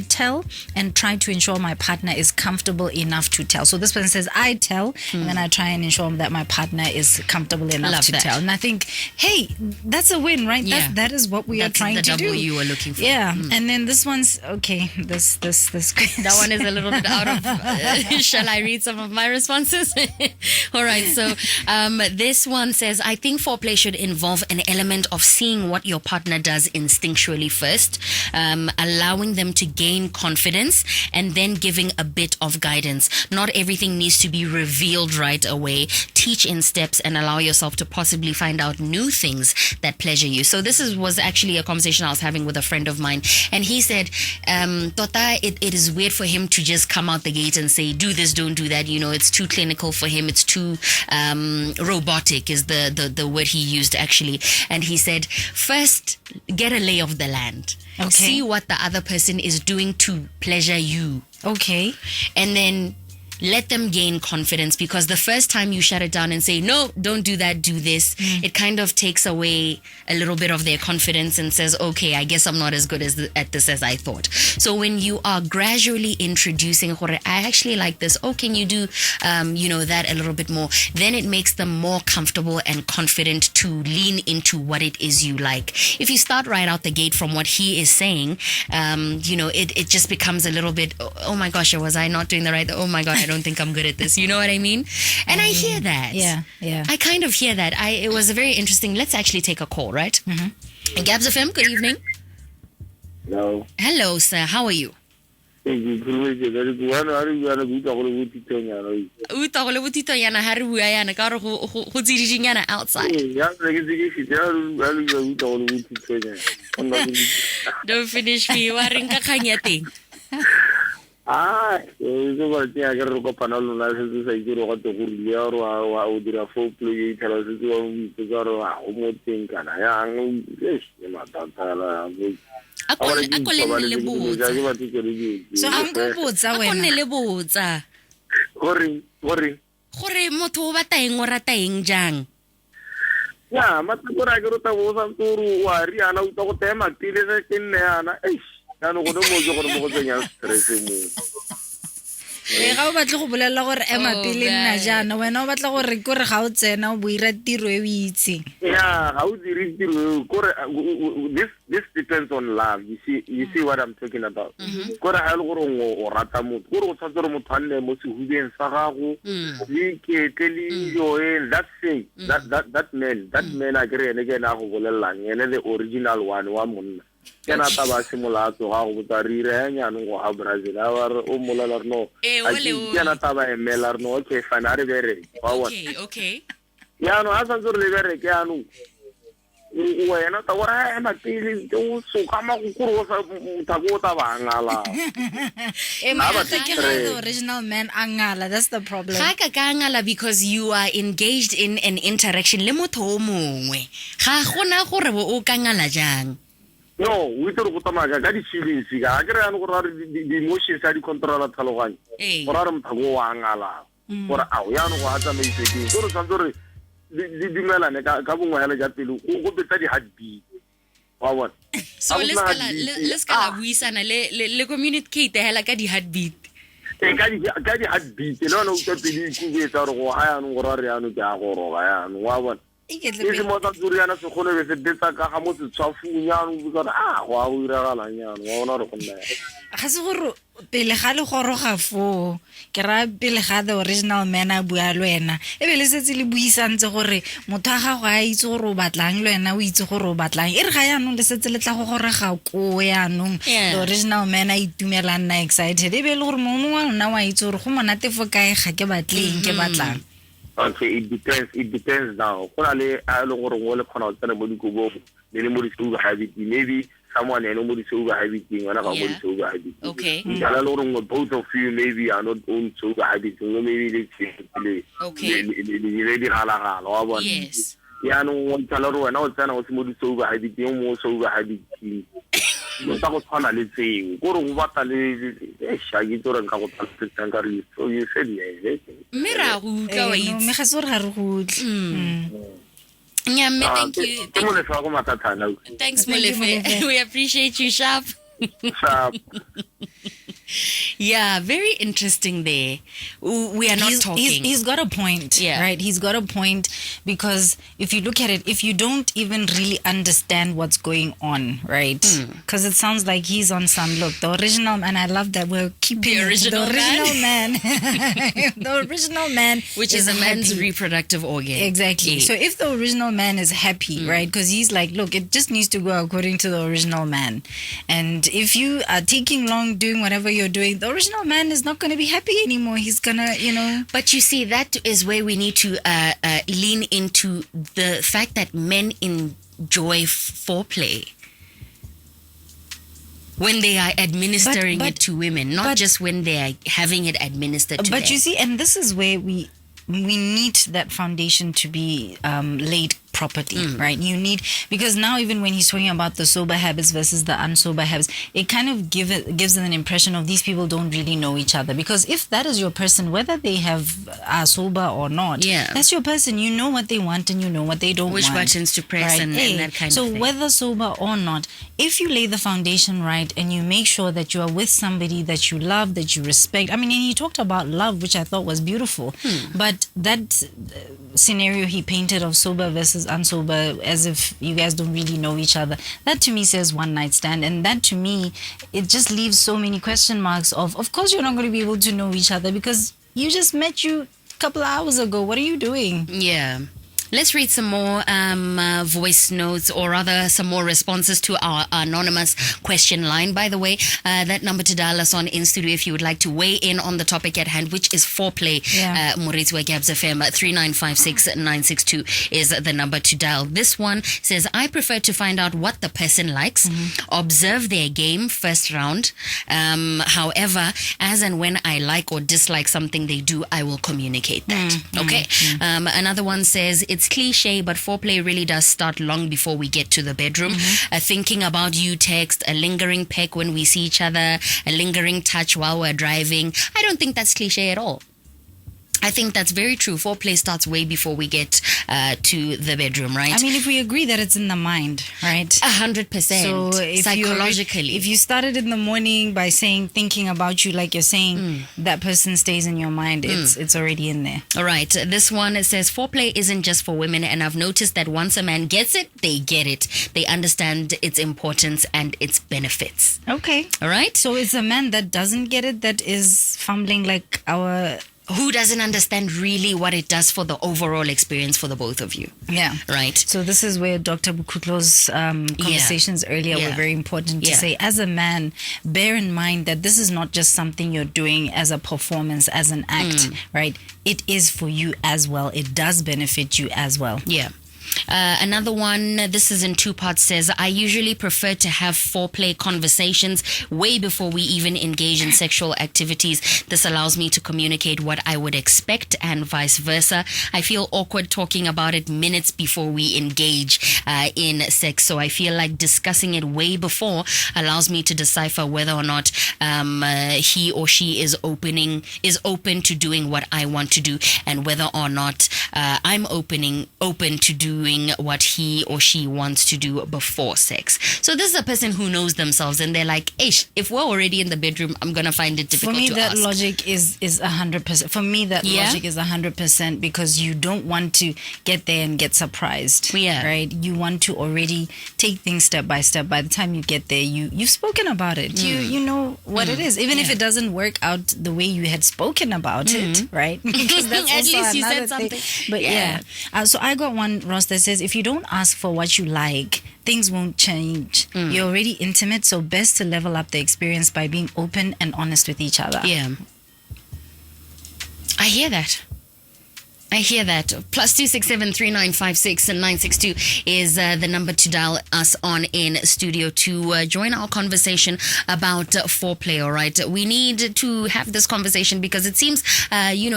Speaker 2: tell and try to ensure my partner is comfortable enough to tell. So this person says, I tell, and then I try and ensure that my partner is comfortable enough
Speaker 1: Love
Speaker 2: to
Speaker 1: that.
Speaker 2: tell. And I think, hey, that's a win, right?
Speaker 1: Yeah.
Speaker 2: That is what we are trying
Speaker 1: That's
Speaker 2: to
Speaker 1: the
Speaker 2: do.
Speaker 1: double you were looking for.
Speaker 2: Yeah. And then this one's okay. This
Speaker 1: That one is a little bit out of. Shall I read some of my responses? All right. So this one says, I think foreplay should involve an element of seeing what your partner does instinctually first, allowing them to gain confidence, and then giving a bit of guidance. Not everything needs to be revealed right away. Teach in steps and allow yourself to possibly find out new things that pleasure you. So this was actually a conversation I was having with a friend of mine, and he said, Tota, it is weird for him to just come out the gate and say, do this, don't do that. It's too clinical for him. It's too robotic is the word he used actually. And he said, first, get a lay of the land.
Speaker 2: Okay.
Speaker 1: See what the other person is doing to pleasure you.
Speaker 2: Okay.
Speaker 1: And then let them gain confidence, because the first time you shut it down and say, no, don't do that, do this, it kind of takes away a little bit of their confidence and says, okay, I guess I'm not as good at this as I thought. So when you are gradually introducing, I actually like this, can you do, that a little bit more, then it makes them more comfortable and confident to lean into what it is you like. If you start right out the gate from what he is saying, it just becomes a little bit, oh my gosh, was I not doing the right, oh my God, I don't think I'm good at this. You know what I mean? And I hear that.
Speaker 2: Yeah.
Speaker 1: I kind of hear that. It was a very interesting. Let's actually take a call, right? Mm-hmm. Gabs FM, good evening.
Speaker 9: Hello.
Speaker 1: Hello, sir. How are you? utlwa go le bothitonyana ha re bua yana ka gore go tsidijing outside. Don't finish me. Wa reng ka kgang ya teng?
Speaker 9: so ba teng a ke re kopana lona se sa itse go rile wa o dira foreplay tla se tse wa mo ka re o mo teng kana yang e matatala
Speaker 1: a ko le botsa
Speaker 2: so a go botsa wena
Speaker 1: a ko ne le botsa gore motho o batla eng o rata eng jang
Speaker 9: ya matsapora ke rota bo sa turu wa ri ana o tlo go tema tile se ke nne ana no go mo jo gore mo go tsenya stress mo
Speaker 2: ga o batla go bolela gore ema pele nna jana wena o batla gore gore ga o tsena o boira tiro e o itse
Speaker 9: ya ga o dire tiro gore this depends on love. You see what I'm talking about. Gore ha le gore o rata motho gore o tshwantse re motho a nne mo sehubeng sa gago le ke teli yo that thing that man a gre ene ke na go bolelang ene the original one wa monna ke na taba simulato ga go botsa re ire nyane go ha Brazil a ba o molela no a ke na taba e melar no okay fine are bere
Speaker 1: okay
Speaker 9: ya no asa tsore le bere ke anu wena ta wara ema pili o so kama go kuro sa mutako ta bangala
Speaker 2: the original man angala, that's the problem.
Speaker 1: Ga ka angala because you are engaged in an interaction le motho o mongwe ga gona gore o ka ngala jang.
Speaker 9: No, we tlo go tsamaya ka di feelings ga ke re ano gore di emotions a di control tlhaloganya gore re mthako wa ngala gore a ya no go a tsamaise ke gore santsore di dimelane ka bongwe hele ja pele go betsa di heartbeat wa bona
Speaker 1: so let's kala buisana le communicate hela ka di heartbeat
Speaker 9: ka di heartbeat le ona o tsepedi ku betsa gore go ha ya no gore re ya no ke a go roga ya no wa bona ke mo tsa tsuriana se gone be se detsa ka ga mo se tshwafunya no botsa go a go iragala nyano wa bona re go nna
Speaker 2: ga se gore pele ga le goroga fo ke ra pele ga the original man a bua le wena e be le setse le buisantse gore motho a gago a itse gore o batlang le wena o itse gore o batlang e re ga yaanong le setse le tla go gorega ko yaanong the original man a itumela nna excited e be le gore mongwe wa lona wa itse gore go monate fo kae ga ke batleng ke batlang.
Speaker 9: Okay, it depends now. Kona le a lo gore ngole khona o tsena mo dikobo le mo disuga habit maybe someone eno mo disuga habit ngwana ga mo disuga habit.
Speaker 1: Okay.
Speaker 9: Dala lo gore both of you maybe are not own suga habit maybe le tsile.
Speaker 1: Okay.
Speaker 9: Le di gala wa bona.
Speaker 1: Yes.
Speaker 9: Ya no o tsala ro wena o tsena o se mo disuga habit mo suga habit. Mo ta go tshwana le tseo gore go batla le shagi tsore nka go tsala ka re so you said yes.
Speaker 1: Mira go utlwa wa itse
Speaker 2: me ga se gore ga re go
Speaker 1: Nyame, thank you. Thanks, Molefe. We appreciate you, Sharp. Yeah, very interesting there. We are not talking.
Speaker 2: He's got a point, right? He's got a point because if you look at it, if you don't even really understand what's going on, right? Because it sounds like he's on some look. The original, and I love that we're keeping
Speaker 1: the original
Speaker 2: man. The original man,
Speaker 1: which is a man's reproductive organ.
Speaker 2: Exactly. So if the original man is happy, right? Because he's like, look, it just needs to go according to the original man. And if you are taking long doing whatever you're doing, the original man is not going to be happy anymore. He's gonna,
Speaker 1: But you see, that is where we need to lean into the fact that men enjoy foreplay when they are administering it to women, not just when they are having it administered to them.
Speaker 2: But you see, and this is where we need that foundation to be laid properly, right? You need, because now even when he's talking about the sober habits versus the unsober habits, it kind of gives an impression of these people don't really know each other. Because if that is your person, whether they are sober or not, that's your person. You know what they want and you know what they don't want.
Speaker 1: Which buttons to press, right? and that kind of thing.
Speaker 2: So whether sober or not, if you lay the foundation right and you make sure that you are with somebody that you love, that you respect. I mean, and he talked about love, which I thought was beautiful. But that scenario he painted of sober versus unsober, as if you guys don't really know each other, that to me says one night stand. And that to me, it just leaves so many question marks of course you're not going to be able to know each other because you just met you a couple of hours ago. What are you doing?
Speaker 1: Yeah. Let's read some more voice notes, or rather some more responses to our anonymous question line. By the way, that number to dial us on in studio if you would like to weigh in on the topic at hand, which is foreplay. Moritz Gabs FM 3956962 is the number to dial. This one says, I prefer to find out what the person likes, observe their game first round. However, as and when I like or dislike something they do, I will communicate that. Okay. Another one says, it's cliche, but foreplay really does start long before we get to the bedroom. A thinking about you text, a lingering peck when we see each other, a lingering touch while we're driving. I don't think that's cliche at all. I think that's very true. Foreplay starts way before we get to the bedroom, right?
Speaker 2: I mean, if we agree that it's in the mind, right?
Speaker 1: 100%. So psychologically.
Speaker 2: If you started in the morning by thinking about you, like you're saying, that person stays in your mind. It's already in there.
Speaker 1: All right. This one, it says, foreplay isn't just for women. And I've noticed that once a man gets it, they get it. They understand its importance and its benefits.
Speaker 2: Okay.
Speaker 1: All right.
Speaker 2: So it's a man that doesn't get it that is fumbling like our...
Speaker 1: Who doesn't understand really what it does for the overall experience for the both of you.
Speaker 2: Yeah.
Speaker 1: Right.
Speaker 2: So this is where Dr. Bokhutlo's conversations earlier were very important to say, as a man, bear in mind that this is not just something you're doing as a performance, as an act, right? It is for you as well. It does benefit you as well.
Speaker 1: Yeah. Another one, this is in two parts, says, I usually prefer to have foreplay conversations way before we even engage in sexual activities. This allows me to communicate what I would expect and vice versa. I feel awkward talking about it minutes before we engage in sex. So I feel like discussing it way before allows me to decipher whether or not he or she is open to doing what I want to do, and whether or not I'm open to doing what he or she wants to do before sex. So this is a person who knows themselves, and they're like, Ish, if we're already in the bedroom, I'm going to find it difficult to ask.
Speaker 2: For me, that logic is 100%. For me, that logic is 100%, because you don't want to get there and get surprised.
Speaker 1: Yeah.
Speaker 2: Right? You want to already take things step by step. By the time you get there, you've spoken about it. You know what it is. Even if it doesn't work out the way you had spoken about it, right? Because that's
Speaker 1: At
Speaker 2: also
Speaker 1: least you said
Speaker 2: another
Speaker 1: something.
Speaker 2: thing. But so I got one, Ross, that says, if you don't ask for what you like, things won't change. You're already intimate, so best to level up the experience by being open and honest with each other.
Speaker 1: Yeah. I hear that. +267 3956 and 962 is the number to dial us on in studio to join our conversation about foreplay. All right, we need to have this conversation because it seems,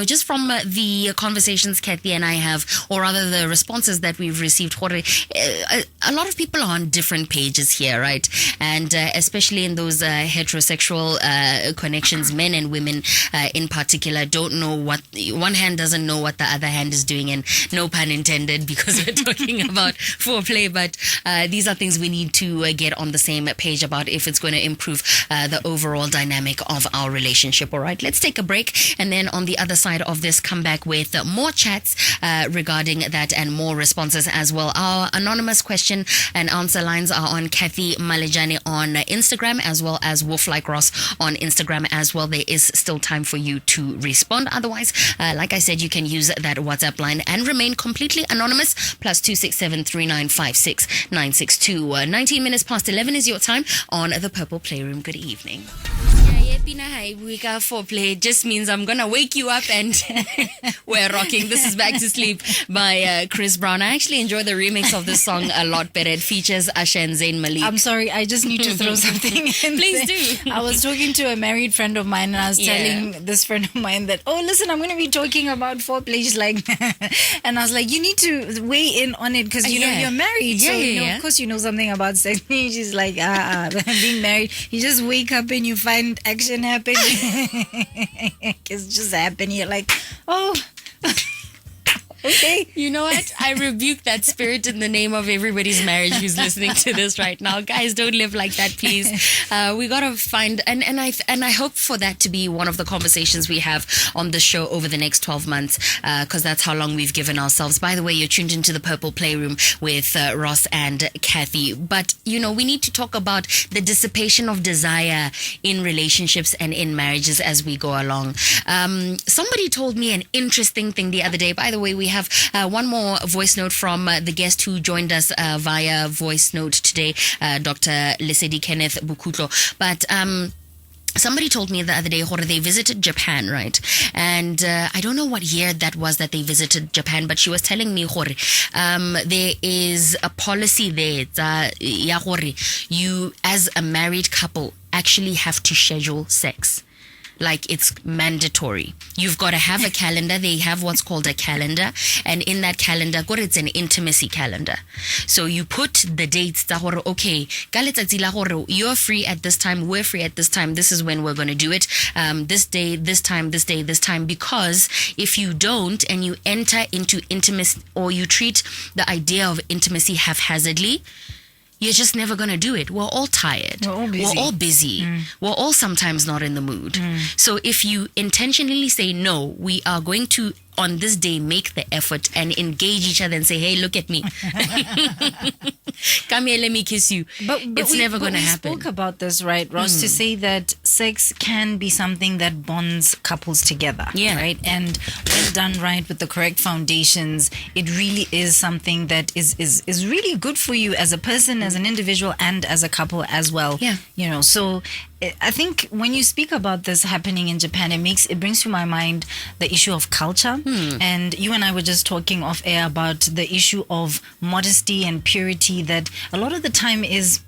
Speaker 1: just from the conversations Cathy and I have, or rather the responses that we've received, a lot of people are on different pages here, right? And especially in those heterosexual connections, men and women in particular don't know what one hand doesn't know what the other hand is doing, and no pun intended, because we're talking about foreplay, but these are things we need to get on the same page about if it's going to improve the overall dynamic of our relationship. All right, let's take a break, and then on the other side of this, come back with more chats regarding that and more responses as well. Our anonymous question and answer lines are on Cathy Malejane on Instagram, as well as WolfLikeRoss on Instagram as well. There is still time for you to respond. Otherwise, like I said, you can use that WhatsApp line and remain completely anonymous. +267 3956 962. 19 minutes past 11 is your time on the Purple Playroom. Good evening. We got foreplay. Just means I'm gonna wake you up and we're rocking. This is Back to Sleep by Chris Brown. I actually enjoy the remix of this song a lot better. It features Asha and Zayn Malik.
Speaker 2: I'm sorry, I just need to throw something in.
Speaker 1: Please do.
Speaker 2: I was talking to a married friend of mine, and I was telling this friend of mine that, listen, I'm going to be talking about foreplay. She's like, and I was like, you need to weigh in on it because you know you're married, so of course you know something about sex. She's like, being married, you just wake up and you find action happening. It's just happening. You're like, okay.
Speaker 1: You know what? I rebuke that spirit in the name of everybody's marriage who's listening to this right now. Guys, don't live like that, please. We gotta find and I hope for that to be one of the conversations we have on the show over the next 12 months, because that's how long we've given ourselves. By the way, you're tuned into the Purple Playroom with Ross and Cathy. But we need to talk about the dissipation of desire in relationships and in marriages as we go along. Somebody told me an interesting thing the other day. By the way, we have have one more voice note from the guest who joined us via voice note today, Dr. Lesedi Kenneth Bokhutlo. But somebody told me the other day that they visited Japan, right? And I don't know what year that was that they visited Japan, but she was telling me there is a policy there you, as a married couple, actually have to schedule sex. Like, it's mandatory. You've got to have a calendar. They have what's called a calendar. And in that calendar, it's an intimacy calendar. So you put the dates, okay, you're free at this time, we're free at this time, this is when we're going to do it. This day, this time, this day, this time. Because if you don't, and you enter into intimacy, or you treat the idea of intimacy haphazardly, you're just never going to do it. We're all tired. We're all busy. We're all sometimes not in the mood. So if you intentionally say, no, we are going to, on this day, make the effort and engage each other and say, hey, look at me. Come here, let me kiss you.
Speaker 2: But
Speaker 1: it's never going to happen.
Speaker 2: We spoke about this, right, Ross, to say that sex can be something that bonds couples together.
Speaker 1: Yeah.
Speaker 2: Right? And when done right with the correct foundations, it really is something that is really good for you as a person, as an individual, and as a couple as well.
Speaker 1: Yeah.
Speaker 2: You know, so I think when you speak about this happening in Japan, it brings to my mind the issue of culture. And you and I were just talking off air about the issue of modesty and purity that a lot of the time is,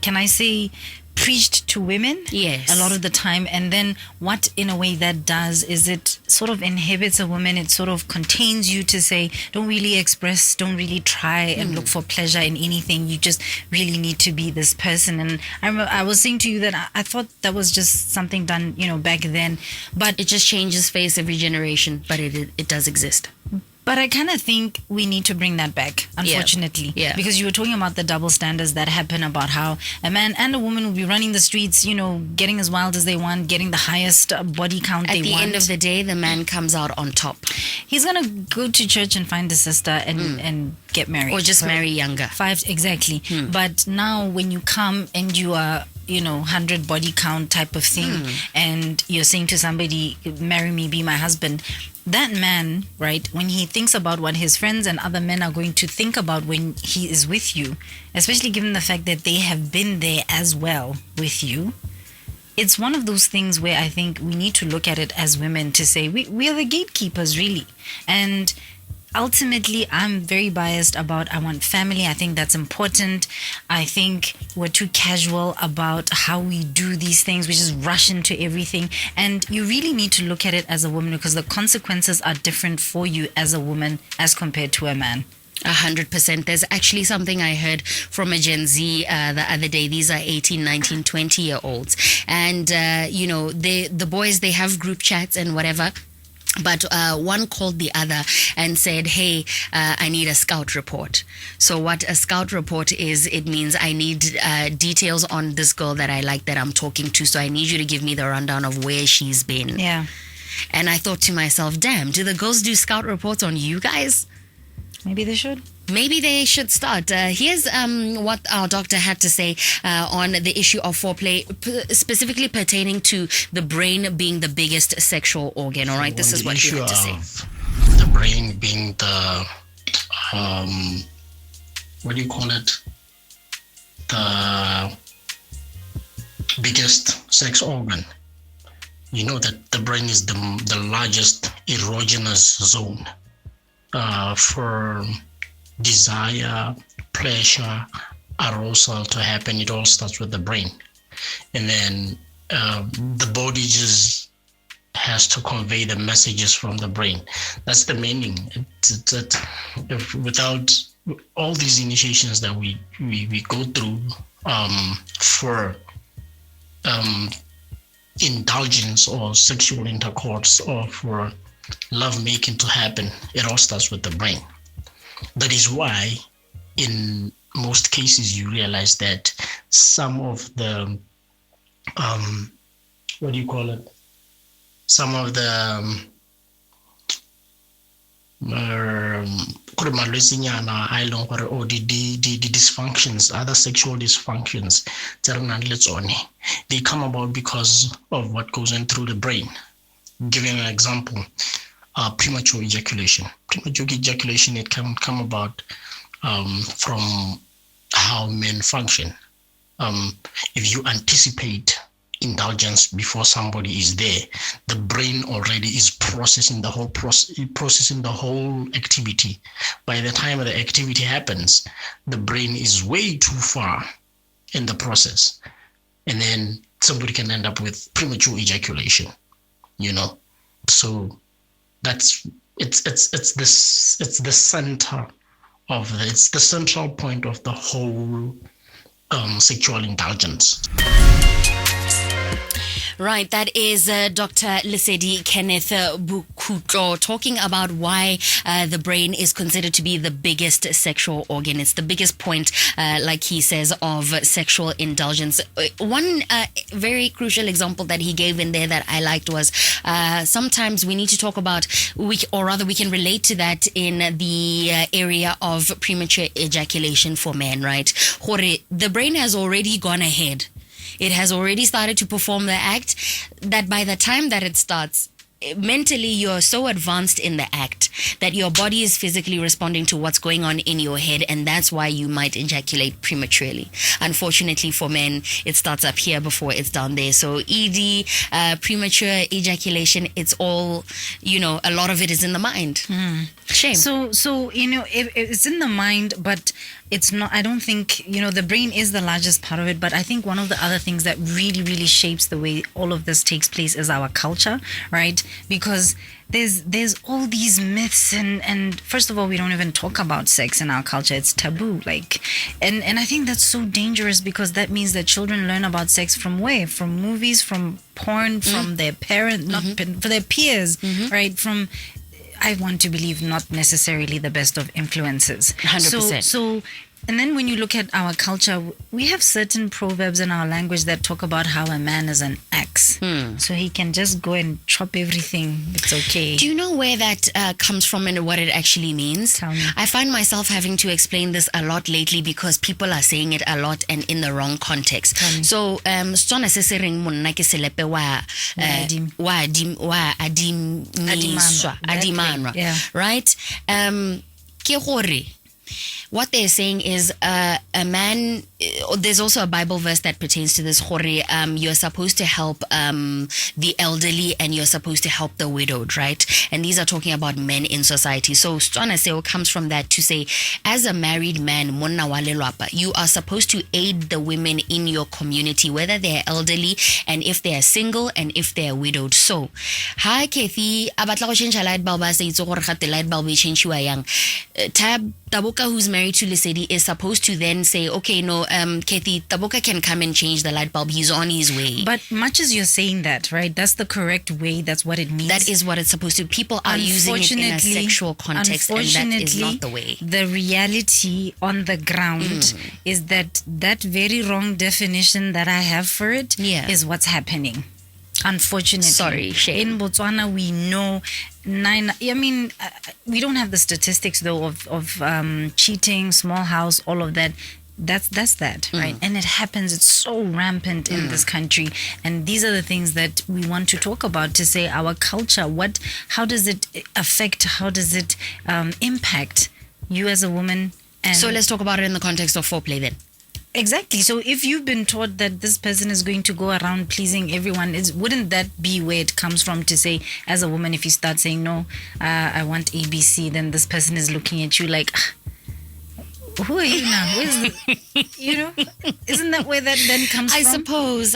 Speaker 2: can I say, preached to women.
Speaker 1: Yes.
Speaker 2: A lot of the time. And then what in a way that does is it sort of inhibits a woman. It sort of contains you to say, don't really express, don't really try and look for pleasure in anything. You just really need to be this person. And I remember I was saying to you that I thought that was just something done, back then. But
Speaker 1: it just changes face every generation, but it does exist.
Speaker 2: But I kind of think we need to bring that back, unfortunately.
Speaker 1: Yeah.
Speaker 2: Because you were talking about the double standards that happen about how a man and a woman will be running the streets, getting as wild as they want, getting the highest body count they want.
Speaker 1: At the end of the day, the man comes out on top.
Speaker 2: He's going to go to church and find a sister and get married.
Speaker 1: Or just marry younger.
Speaker 2: Exactly. But now when you come and you are 100 body count type of thing, and you're saying to somebody, marry me, be my husband, that man, right, when he thinks about what his friends and other men are going to think about when he is with you, especially given the fact that they have been there as well with you, it's one of those things where I think we need to look at it as women to say we are the gatekeepers, really. And ultimately, I'm very biased about I want family. I think that's important. I think we're too casual about how we do these things. We just rush into everything. And you really need to look at it as a woman because the consequences are different for you as a woman as compared to a man.
Speaker 1: 100%. There's actually something I heard from a Gen Z the other day. These are 18, 19, 20-year-olds. And, the boys, they have group chats and whatever. But one called the other and said, hey, I need a scout report. So what a scout report is, it means I need details on this girl that I like that I'm talking to. So I need you to give me the rundown of where she's been.
Speaker 2: Yeah.
Speaker 1: And I thought to myself, damn, do the girls do scout reports on you guys?
Speaker 2: Maybe they should.
Speaker 1: Maybe they should start. Here's what our doctor had to say on the issue of foreplay, specifically pertaining to the brain being the biggest sexual organ. All right, this is what you had to say.
Speaker 3: The brain being the, what do you call it? The biggest sex organ. You know that the brain is the largest erogenous zone for desire, pleasure, arousal to happen. It all starts with the brain. And then the body just has to convey the messages from the brain. That's the meaning. Without all these initiations that we go through for indulgence or sexual intercourse or for love making to happen, it all starts with the brain. That is why in most cases you realize that some of the what do you call it? Some of the or the dysfunctions, other sexual dysfunctions, they come about because of what goes in through the brain. Giving an example, premature ejaculation. Premature ejaculation, it can come about from how men function. If you anticipate indulgence before somebody is there, the brain already is processing the whole activity. By the time the activity happens, the brain is way too far in the process, and then somebody can end up with premature ejaculation. So it's the center of it's the central point of the whole sexual indulgence.
Speaker 1: Right, that is Dr. Lesedi Kenneth Bokhutlo talking about why the brain is considered to be the biggest sexual organ. It's the biggest point, like he says, of sexual indulgence. One very crucial example that he gave in there that I liked was sometimes we need to talk about, we can relate to that in the area of premature ejaculation for men, right? The brain has already gone ahead. It has already started to perform the act that by the time that it starts, mentally you're so advanced in the act that your body is physically responding to what's going on in your head, and that's why you might ejaculate prematurely. Unfortunately for men, it starts up here before it's down there. So ED, premature ejaculation, it's all, a lot of it is in the mind. Shame.
Speaker 2: So it's in the mind, but it's not, I don't think, the brain is the largest part of it, but I think one of the other things that really, really shapes the way all of this takes place is our culture, right? Because there's all these myths and first of all, we don't even talk about sex in our culture. It's taboo, and I think that's so dangerous, because that means that children learn about sex from where? From movies, from porn, from their parents, not for their peers, right? From, I want to believe, not necessarily the best of influences.
Speaker 1: 100%.
Speaker 2: So and then when you look at our culture, we have certain proverbs in our language that talk about how a man is an axe. So he can just go and chop everything. It's okay.
Speaker 1: Do you know where that comes from and what it actually means?
Speaker 2: Tell me.
Speaker 1: I find myself having to explain this a lot lately because people are saying it a lot and in the wrong context. So, stswana se se reng monna ke selepe wa adimanwa,
Speaker 2: Yeah.
Speaker 1: right? Ke gore, what they're saying is a man, there's also a Bible verse that pertains to this, you're supposed to help the elderly and you're supposed to help the widowed, right? And these are talking about men in society. So Setswana seo comes from that to say, as a married man, monna wa lelapa, you are supposed to aid the women in your community, whether they're elderly and if they're single and if they're widowed. So, hi Cathy, abatla go change light bulb, ba se itse gore gate light bulb e change-iwa yang. Taboka, who's married to Lesedi, is supposed to then say, okay, no, Cathy, Taboka can come and change the light bulb. He's on his way.
Speaker 2: But much as you're saying that, right? That's the correct way. That's what it means.
Speaker 1: That is what it's supposed to. People are using it in a sexual context, and that is not the way.
Speaker 2: The reality on the ground is that very wrong definition that I have for it is what's happening. Unfortunately.
Speaker 1: Sorry, shame.
Speaker 2: In Botswana, we know we don't have the statistics though of cheating, small house, all of that. That's that, right? And it happens. It's so rampant in this country, and these are the things that we want to talk about, to say our culture. How does it affect? How does it impact you as a woman? And
Speaker 1: so let's talk about it in the context of foreplay then.
Speaker 2: Exactly. So if you've been taught that this person is going to go around pleasing everyone, wouldn't that be where it comes from, to say, as a woman, if you start saying, no, I want ABC, then this person is looking at you like, who are you now? Isn't that where that then comes from?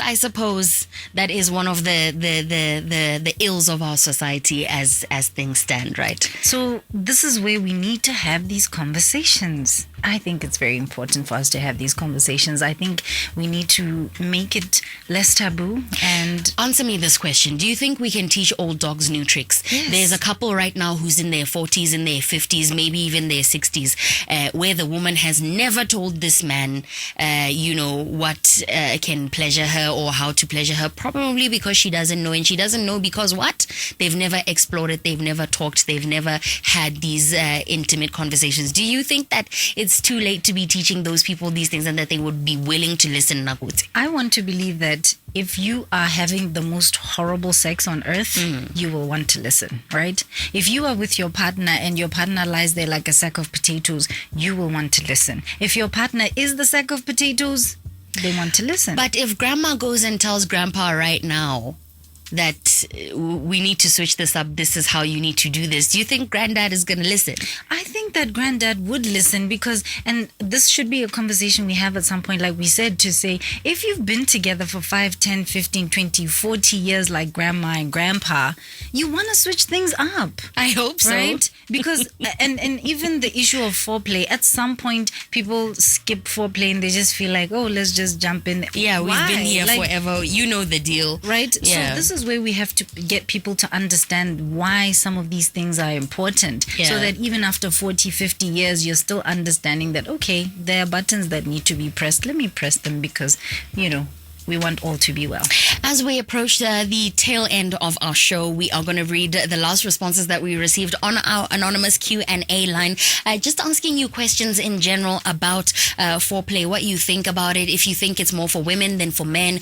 Speaker 1: I suppose that is one of the ills of our society as things stand, right?
Speaker 2: So this is where we need to have these conversations. I think it's very important for us to have these conversations. I think we need to make it less taboo. And
Speaker 1: answer me this question. Do you think we can teach old dogs new tricks?
Speaker 2: Yes.
Speaker 1: There's a couple right now who's in their 40s, in their 50s, maybe even their 60s, where the woman has never told this man, what can pleasure her or how to pleasure her, probably because she doesn't know. And she doesn't know because what? They've never explored it. They've never talked. They've never had these intimate conversations. Do you think that it's it's too late to be teaching those people these things and that they would be willing to listen? Nakuti?
Speaker 2: I want to believe that if you are having the most horrible sex on earth, you will want to listen, right? If you are with your partner and your partner lies there like a sack of potatoes, you will want to listen. If your partner is the sack of potatoes, they want to listen.
Speaker 1: But if grandma goes and tells grandpa right now that we need to switch this up, this is how you need to do this, do you think granddad is going to listen?
Speaker 2: I think that granddad would listen because, and this should be a conversation we have at some point, like we said, to say, if you've been together for 5, 10, 15, 20, 40 years like grandma and grandpa, you want to switch things up.
Speaker 1: I hope so.
Speaker 2: Right? Because, and even the issue of foreplay, at some point, people skip foreplay and they just feel like, oh, let's just jump in.
Speaker 1: Yeah, we've
Speaker 2: Why?
Speaker 1: been here forever. You know the deal.
Speaker 2: Right?
Speaker 1: Yeah.
Speaker 2: So this is where we have to get people to understand why some of these things are important.
Speaker 1: Yeah.
Speaker 2: So that even after 40, 50 years, you're still understanding that, okay, there are buttons that need to be pressed. Let me press them because, we want all to be well.
Speaker 1: As we approach the tail end of our show, we are going to read the last responses that we received on our anonymous Q&A line. Just asking you questions in general about foreplay, what you think about it, if you think it's more for women than for men,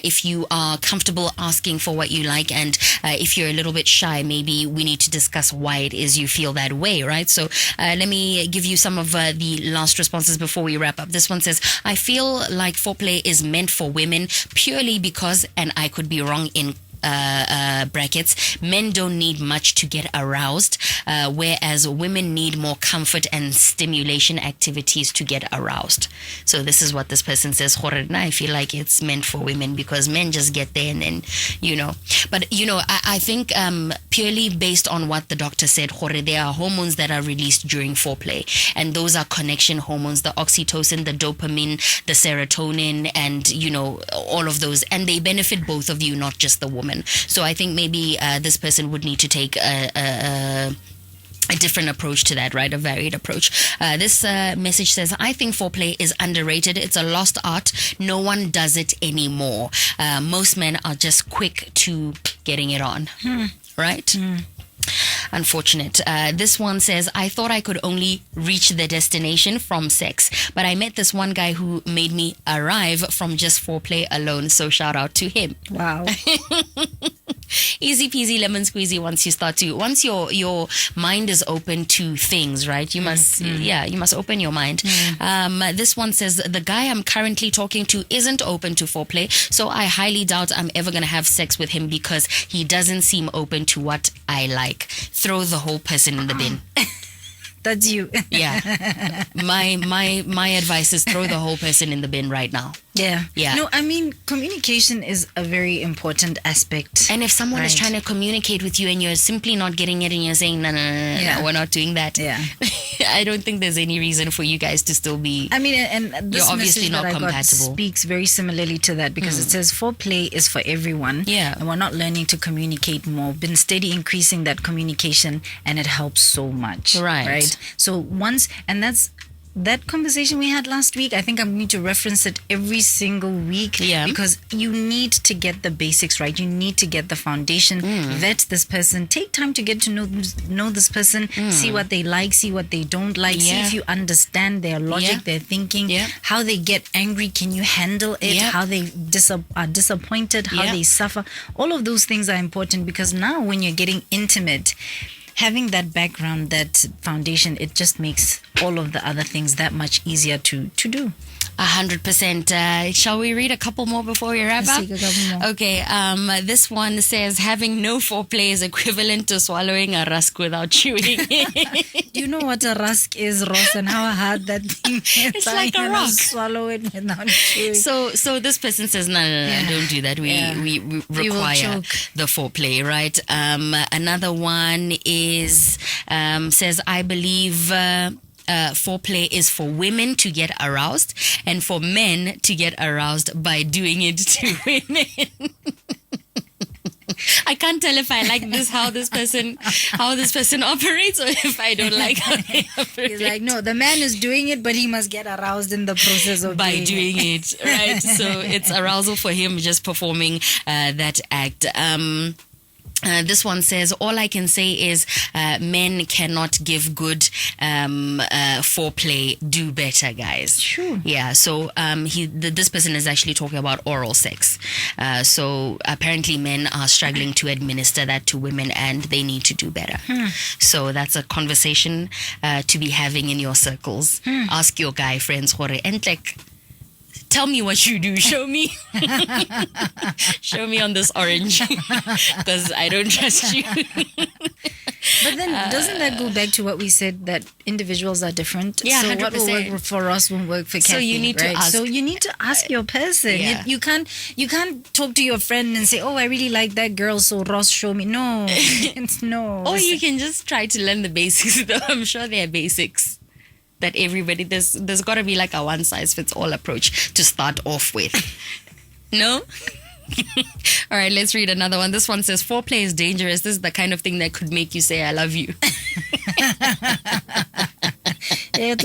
Speaker 1: if you are comfortable asking for what you like, and if you're a little bit shy, maybe we need to discuss why it is you feel that way, right? So let me give you some of the last responses before we wrap up. This one says, I feel like foreplay is meant for women purely because, and I could be wrong in brackets, men don't need much to get aroused, whereas women need more comfort and stimulation activities to get aroused. So this is what this person says. I feel like it's meant for women because men just get there and then, But, I think purely based on what the doctor said, there are hormones that are released during foreplay. And those are connection hormones, the oxytocin, the dopamine, the serotonin, and, all of those. And they benefit both of you, not just the woman. So I think maybe this person would need to take a different approach to that, right? A varied approach. This message says, I think foreplay is underrated. It's a lost art. No one does it anymore. Most men are just quick to getting it on, right? Unfortunate. This one says, I thought I could only reach the destination from sex, but I met this one guy who made me arrive from just foreplay alone. So shout out to him.
Speaker 2: Wow.
Speaker 1: Easy peasy lemon squeezy once your mind is open to things, right? You must open your mind. This one says, the guy I'm currently talking to isn't open to foreplay, so I highly doubt I'm ever gonna have sex with him because he doesn't seem open to what I like. Throw the whole person in the bin.
Speaker 2: That's you.
Speaker 1: Yeah. My advice is throw the whole person in the bin right now.
Speaker 2: Yeah.
Speaker 1: Yeah.
Speaker 2: No, I mean, communication is a very important aspect.
Speaker 1: And if someone is trying to communicate with you and you're simply not getting it and you're saying, no, we're not doing that.
Speaker 2: Yeah.
Speaker 1: I don't think there's any reason for you guys to still be.
Speaker 2: I mean, and this
Speaker 1: you're obviously
Speaker 2: message
Speaker 1: not
Speaker 2: that I got
Speaker 1: compatible.
Speaker 2: speaks very similarly to that because it says foreplay is for everyone.
Speaker 1: Yeah.
Speaker 2: And we're not learning to communicate more. Been steady increasing that communication and it helps so much.
Speaker 1: Right.
Speaker 2: So once, and that's that conversation we had last week. I think I'm going to reference it every single week because you need to get the basics right. You need to get the foundation, vet this person, take time to get to know this person, see what they like, see what they don't like, see if you understand their logic, their thinking, how they get angry, can you handle it, how they are disappointed, how they suffer. All of those things are important because now when you're getting intimate, having that background, that foundation, it just makes all of the other things that much easier to do.
Speaker 1: 100%. Shall we read a couple more before we wrap up?
Speaker 2: Let's take a couple more.
Speaker 1: Okay. This one says, having no foreplay is equivalent to swallowing a rusk without chewing it.
Speaker 2: Do you know what a rusk is, Ross, and how hard that thing is?
Speaker 1: It's like a rock.
Speaker 2: Swallow it without chewing.
Speaker 1: So this person says, no, don't do that. We require the foreplay, right? Another one is says, I believe foreplay is for women to get aroused and for men to get aroused by doing it to women. I can't tell if I like how this person operates or if I don't like how they operate.
Speaker 2: He's like, no, the man is doing it, but he must get aroused in the process of
Speaker 1: doing it. Right? So it's arousal for him just performing that act. This one says, all I can say is men cannot give good foreplay. Do better, guys.
Speaker 2: Sure.
Speaker 1: Yeah, so this person is actually talking about oral sex. So apparently men are struggling to administer that to women and they need to do better. So that's a conversation to be having in your circles. Ask your guy friends, and like, tell me what you do. Show me. Show me on this orange. Because I don't trust you.
Speaker 2: But then doesn't that go back to what we said, that individuals are different?
Speaker 1: Yeah,
Speaker 2: so
Speaker 1: 100%.
Speaker 2: what will work for us won't work for Cathy.
Speaker 1: So you need
Speaker 2: right?
Speaker 1: to ask.
Speaker 2: So you need to ask your person.
Speaker 1: Yeah.
Speaker 2: You can't talk to your friend and say, oh, I really like that girl, so Ross, show me. No. It's no.
Speaker 1: Or you can just try to learn the basics, though. I'm sure there are basics that everybody, there's got to be like a one-size-fits-all approach to start off with. No? All right, let's read another one. This one says, foreplay is dangerous. This is the kind of thing that could make you say, I love you. I'm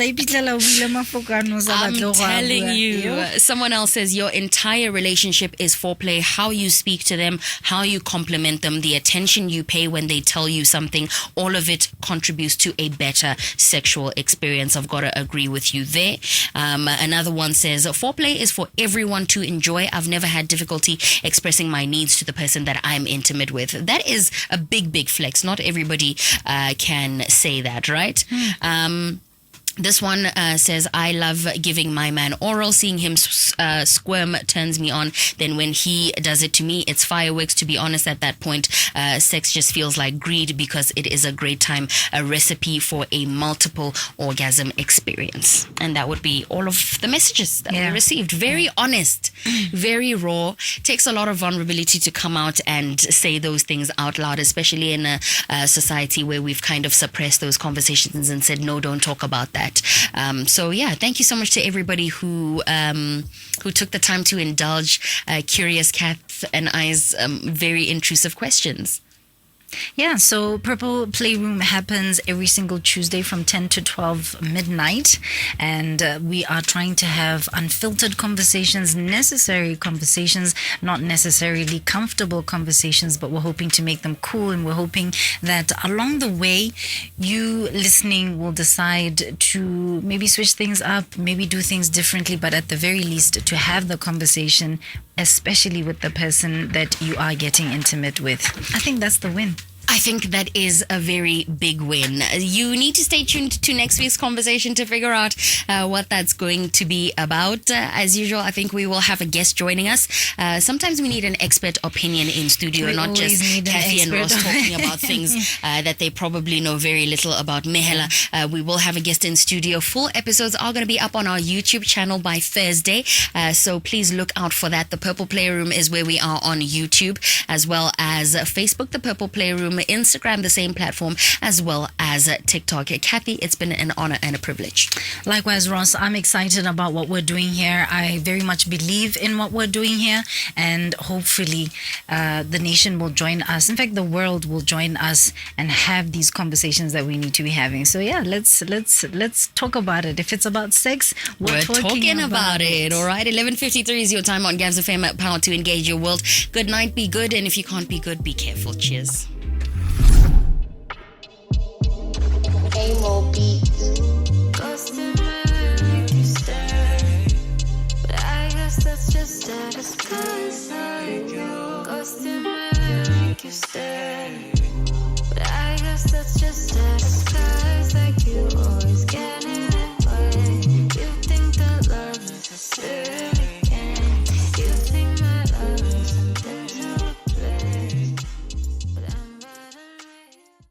Speaker 1: telling you. Someone else says, your entire relationship is foreplay. How you speak to them, how you compliment them, the attention you pay when they tell you something, all of it contributes to a better sexual experience. I've got to agree with you there. Another one says, foreplay is for everyone to enjoy. I've never had difficulty expressing my needs to the person that I'm intimate with. That is a big flex. Not everybody can say that, right? This one says, I love giving my man oral. Seeing him squirm turns me on. Then when he does it to me, it's fireworks. To be honest, at that point, sex just feels like greed because it is a great time, a recipe for a multiple orgasm experience. And that would be all of the messages that we received. Very honest, very raw. Takes a lot of vulnerability to come out and say those things out loud, especially in a society where we've kind of suppressed those conversations and said, no, don't talk about that. So yeah, thank you so much to everybody who took the time to indulge Curious Kath and I's very intrusive questions.
Speaker 2: Yeah, so Purple Playroom happens every single Tuesday from 10 to 12 midnight. And we are trying to have unfiltered conversations, necessary conversations, not necessarily comfortable conversations, but we're hoping to make them cool. And we're hoping that along the way, you listening will decide to maybe switch things up, maybe do things differently, but at the very least to have the conversation, especially with the person that you are getting intimate with. I think that's the win.
Speaker 1: I think that is a very big win. You need to stay tuned to next week's conversation to figure out what that's going to be about. As usual, I think we will have a guest joining us. Sometimes we need an expert opinion in studio, not just Cathy and Ross talking about things that they probably know very little about. Mehela, we will have a guest in studio. Full episodes are going to be up on our YouTube channel by Thursday, so please look out for that. The Purple Playroom is where we are on YouTube, as well as Facebook, The Purple Playroom, Instagram, the same platform, as well as TikTok. Cathy, it's been an honor and a privilege.
Speaker 2: Likewise, Ross, I'm excited about what we're doing here. I very much believe in what we're doing here, and hopefully the nation will join us. In fact, the world will join us and have these conversations that we need to be having. So yeah, let's talk about it. If it's about sex, we're talking about it.
Speaker 1: All right, 11:53 is your time on Gams FM. Power to engage your world. Good night, be good, and if you can't be good, be careful. Cheers.
Speaker 10: That's just status, 'cause I know. Ghost in my make you stay.